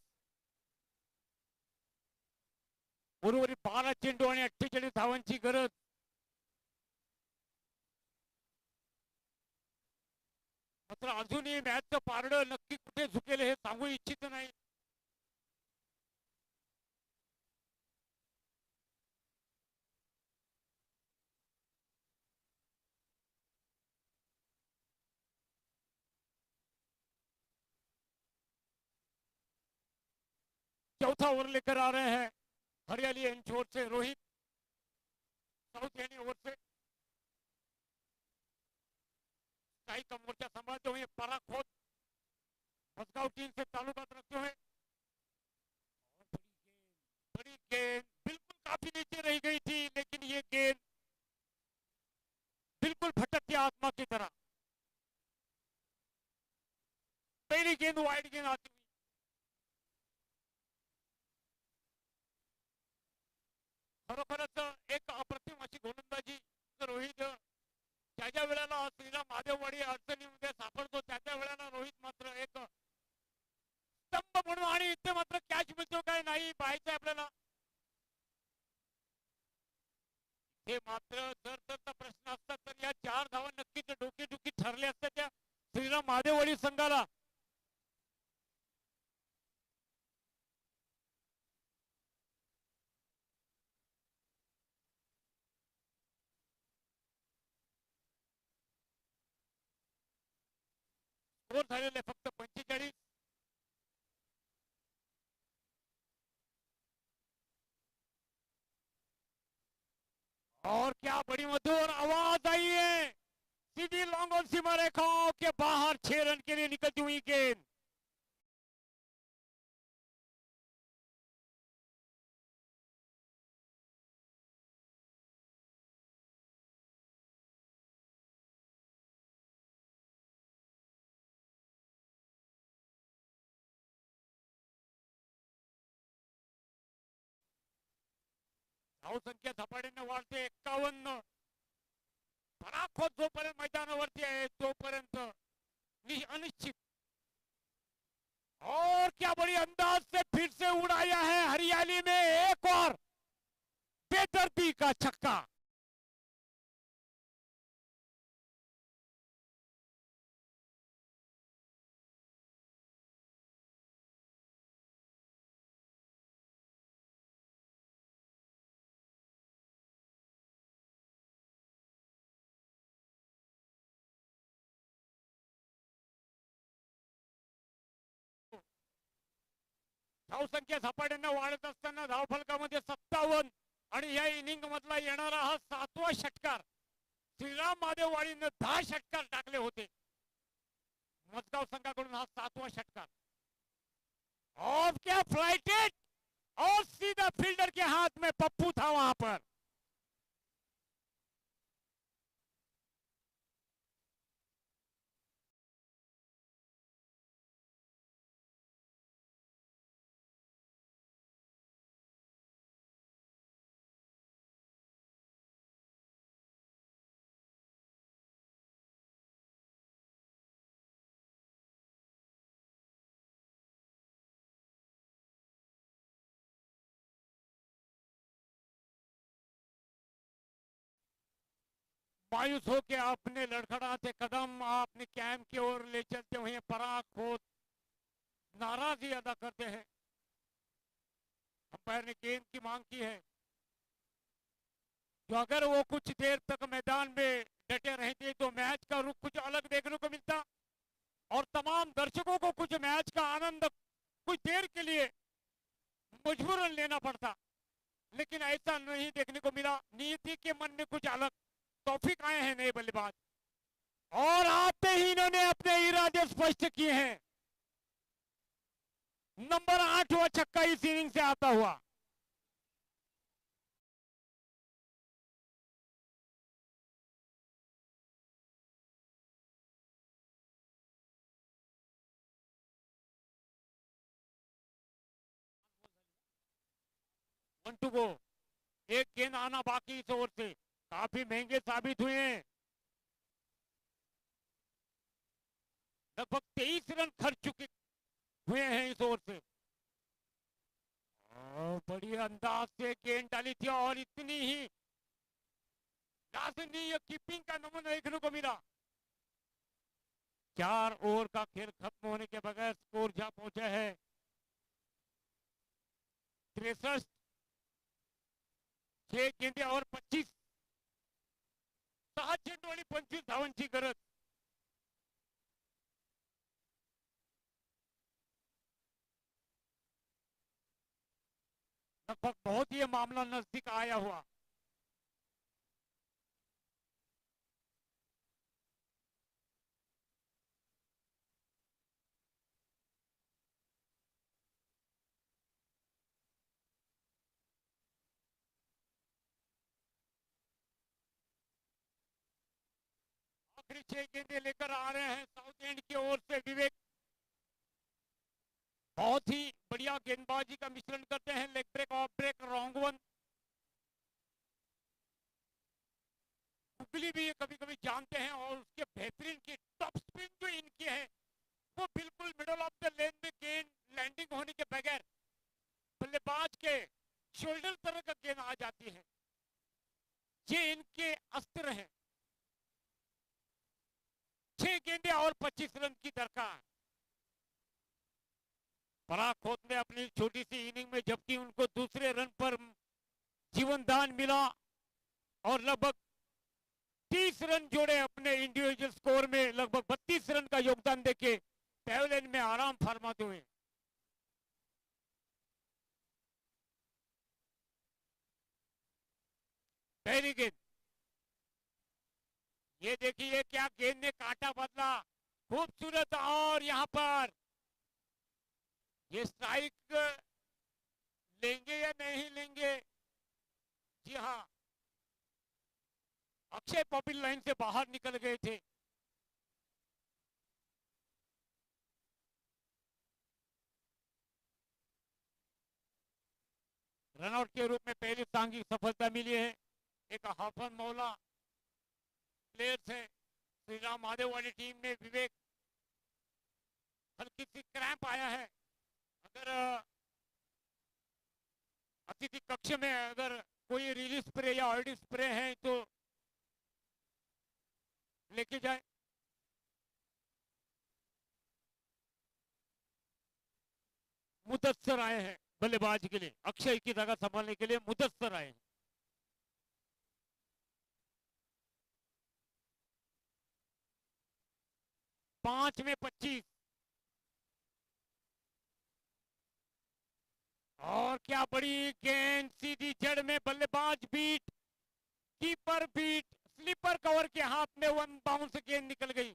उर्वरित 12 चेंडू आणि 48 धावांची गरज। मात्र अजूनही मॅचचं पारडं नक्की कुठे झुकेल हे सांगू इच्छित नाही। चौथा ओवर लेकर आ रहे हैं हरियाली एंड ओर से रोहित साउथ यानी ओवर से टाई का मोर्चा संभालते हुए पराग खोद मजगांव टीम से ताल्लुकात रखते हुए, बड़ी गेंद बिल्कुल काफी नीचे रह गई थी, लेकिन ये गेंद बिल्कुल भटकती आत्मा की तरह। पहली गेंद वाइड गेंद आती हुई। खरोखरच एक अप्रतिम अशी गोलंदाजी रोहित ज्या ज्या वेळेला श्रीराम महादेववाडी अडचणीमध्ये सापडतो त्या त्या वेळेला रोहित मात्र एक स्तंभ म्हणून, आणि इथे मात्र कॅच मिळतो काय नाही पाहायचं आपल्याला। हे मात्र जर तर प्रश्न असतात तर या 4 धावा नक्कीच डोकेदुखी ठरले असते त्या श्रीराम महादेववाडी संघाला। स्कोर झालेले फक्त 45। और क्या बड़ी मधुर आवाज आई है, सीधी लॉन्ग ऑन सीमा रेखाओं के बाहर 6 रन के लिए निकलती हुई गेंद। धाव संख्या झपाट्याने वाढते 51। पराखोद जोपर्यंत मैदानावरती आहे तोपर्यंत अनिश्चित। और क्या बड़ी अंदाज से फिर से उड़ाया है हरियाली में एक और बेदर्दी का छक्का। धावसंख्या झपाट्याने वाढत असताना धावफलकामध्ये 57 आणि या इनिंग मधला येणारा हा 7वा षटकार. श्रीराम महादेववाडीनं 10 षटकार टाकले होते. मजगाव संघाकडून हा 7वा षटकार. ऑफ क्या फ्लाइटेड और सीधा फील्डर के हाथ में पप्पू था वहां पर. मायूस होकर अपने लड़खड़ाते कदम अपने कैंप की ओर ले चलते हुए पराग खोत नाराजगी अदा करते हैं. अंपायर ने गेंद की मांग की है. जो अगर वो कुछ देर तक मैदान में डटे रहते तो मैच का रुख कुछ अलग देखने को मिलता और तमाम दर्शकों को कुछ मैच का आनंद कुछ देर के लिए मजबूरन लेना पड़ता. लेकिन ऐसा नहीं देखने को मिला. नीति के मन में कुछ अलग तौफीक आए हैं नए बल्लेबाज और आते ही इन्होंने अपने इरादे स्पष्ट किए हैं. नंबर 8वां छक्का इस इनिंग से आता हुआ. One two go. एक गेंद आना बाकी इस ओवर से. काफी महंगे साबित हुए हैं. लगभग 23 रन खर्च चुके हुए हैं इस ओवर से. बड़ी अंदाज से गेंद डाली थी और इतनी ही लाजमी कीपिंग का नमूना देखने को मिला. 4 ओवर का खेल खत्म होने के बगैर स्कोर जा पहुंचा है 63. 6 गेंदे और 25 6 चेंडू आणि 25 धावांची गरज. लगभग बहुत ही मामला नजदीक आया हुआ. आखिरी 6 गेंदे लेकर आ रहे हैं साउथ एंड की ओर से विवेक. बहुत ही बढ़िया गेंदबाजी का मिश्रण करते हैं. Leg break, off break, wrong one. उगली भी कभी कभी जानते हैं और उसके बेहतरीन की टॉप स्पिन जो इनकी है वो बिल्कुल मिडल ऑफ द लेन में गेंद लैंडिंग होने के बगैर बल्लेबाज के शोल्डर तरह का गेंद आ जाती है. ये इनके अस्त्र हैं. 6 गेंदे और 25 रन की दरकार. पराग खोत ने अपनी छोटी सी इनिंग में जबकि उनको दूसरे रन पर जीवन दान मिला और लगभग 30 रन जोड़े अपने इंडिविजुअल स्कोर में. लगभग 32 रन का योगदान देके पैवेलियन में आराम फरमाते हुए. पहली गेंद. ये देखिए क्या गेंद ने काटा बदला. खूबसूरत. और यहां पर ये स्ट्राइक लेंगे या नहीं लेंगे. जी हाँ, अक्षय पॉपिल लाइन से बाहर निकल गए थे. रनआउट के रूप में पहली सांघिक सफलता मिली है. एक हाफन मौला प्लेयर्स है श्रीराम महादेववाड़ी टीम में. विवेक हल्की सी क्रैम्प आया है. अगर अतिथि कक्ष में अगर कोई रिलीज स्प्रे या ऑयडी स्प्रे है तो लेके जाए. मुदस्सर आए हैं बल्लेबाज के लिए. अक्षय की जगह संभालने के लिए मुदस्सर आए हैं. 5 में 25. और क्या बड़ी गेंद, सीधी जड़ में, बल्लेबाज beat, keeper beat, slipper cover के हाथ में वन बाउंस गेंद निकल गई।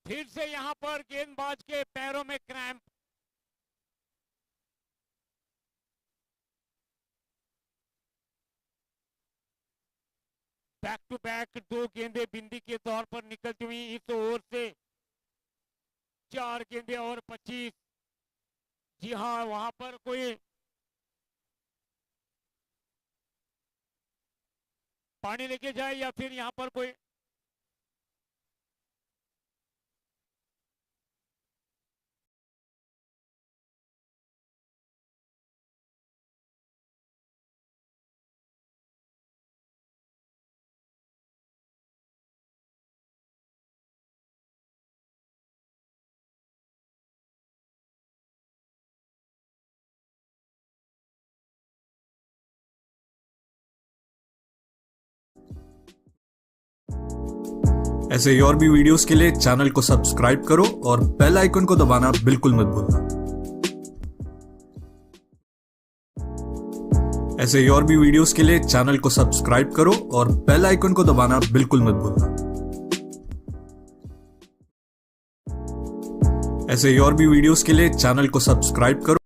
फिर से यहां पर गेंदबाज के पैरों में क्रैम्प। बैक टू बैक 2 गेंदें बिंदी के तौर पर निकलती हुई इस ओवर से। 4 गेंदें और 25। जी हाँ, वहां पर कोई पानी लेके जाए या फिर यहां पर कोई ऐसे ही और भी वीडियोस के लिए चैनल को सब्सक्राइब करो और बेल आइकन को दबाना बिल्कुल मत भूलना। ऐसे ही और भी वीडियोस के लिए चैनल को सब्सक्राइब करो और बेल आइकन को दबाना बिल्कुल मत भूलना। ऐसे ही और भी वीडियोस के लिए चैनल को सब्सक्राइब करो।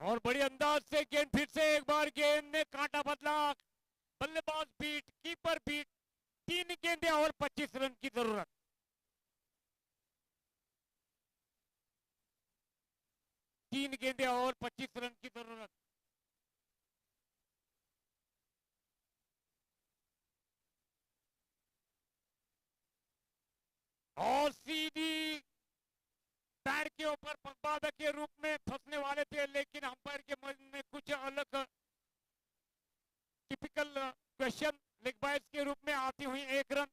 और बड़ी अंदाज से गेंद, फिर से एक बार गेंद ने कांटा बदला। बल्लेबाज बीट, कीपर बीट। 3 गेंदें और 25 रन की जरूरत। तीन गेंदें और 25 रन की जरूरत। और सीधी पैर के ऊपर बाधा के रूप में फंसने वाले थे, लेकिन अंपायर के मन में कुछ अलग टिपिकल क्वेश्चन लेग बाइस के रूप में आती हुई 1 रन,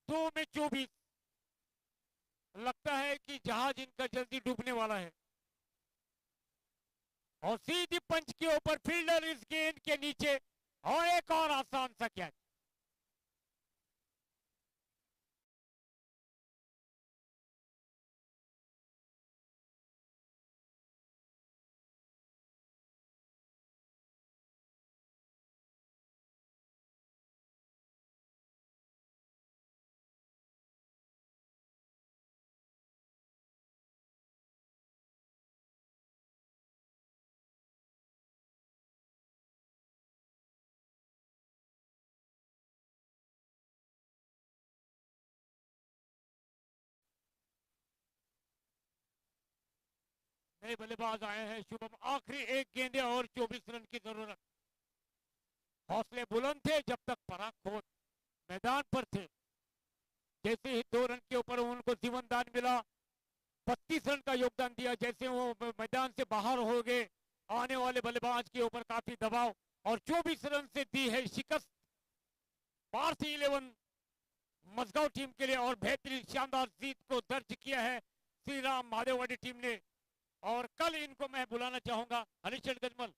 2 में 24। लगता है कि जहाज इनका जल्दी डूबने वाला है। और सीधी पंच के ऊपर फील्डर इस गेंद के नीचे, और एक और आसान सा कैच। नए बल्लेबाज आए हैं शुभम, आखिरी एक गेंदे और 24 रन की जरूरत। हौसले बुलंद थे जब तक पराग खोत मैदान पर थे। जैसे ही 2 रन के ऊपर उनको जीवनदान मिला, 32 रन का योगदान दिया। जैसे वो मैदान से बाहर हो गए, आने वाले बल्लेबाज के ऊपर काफी दबाव, और 24 रन से दी है शिकस्त भारतीय 11 मजगांव टीम के लिए। और बेहतरीन शानदार जीत को दर्ज किया है श्री राम महादेववाड़ी टीम ने। और कल इनको मैं बुलाना चाहूंगा हरीशचंद्र गजमल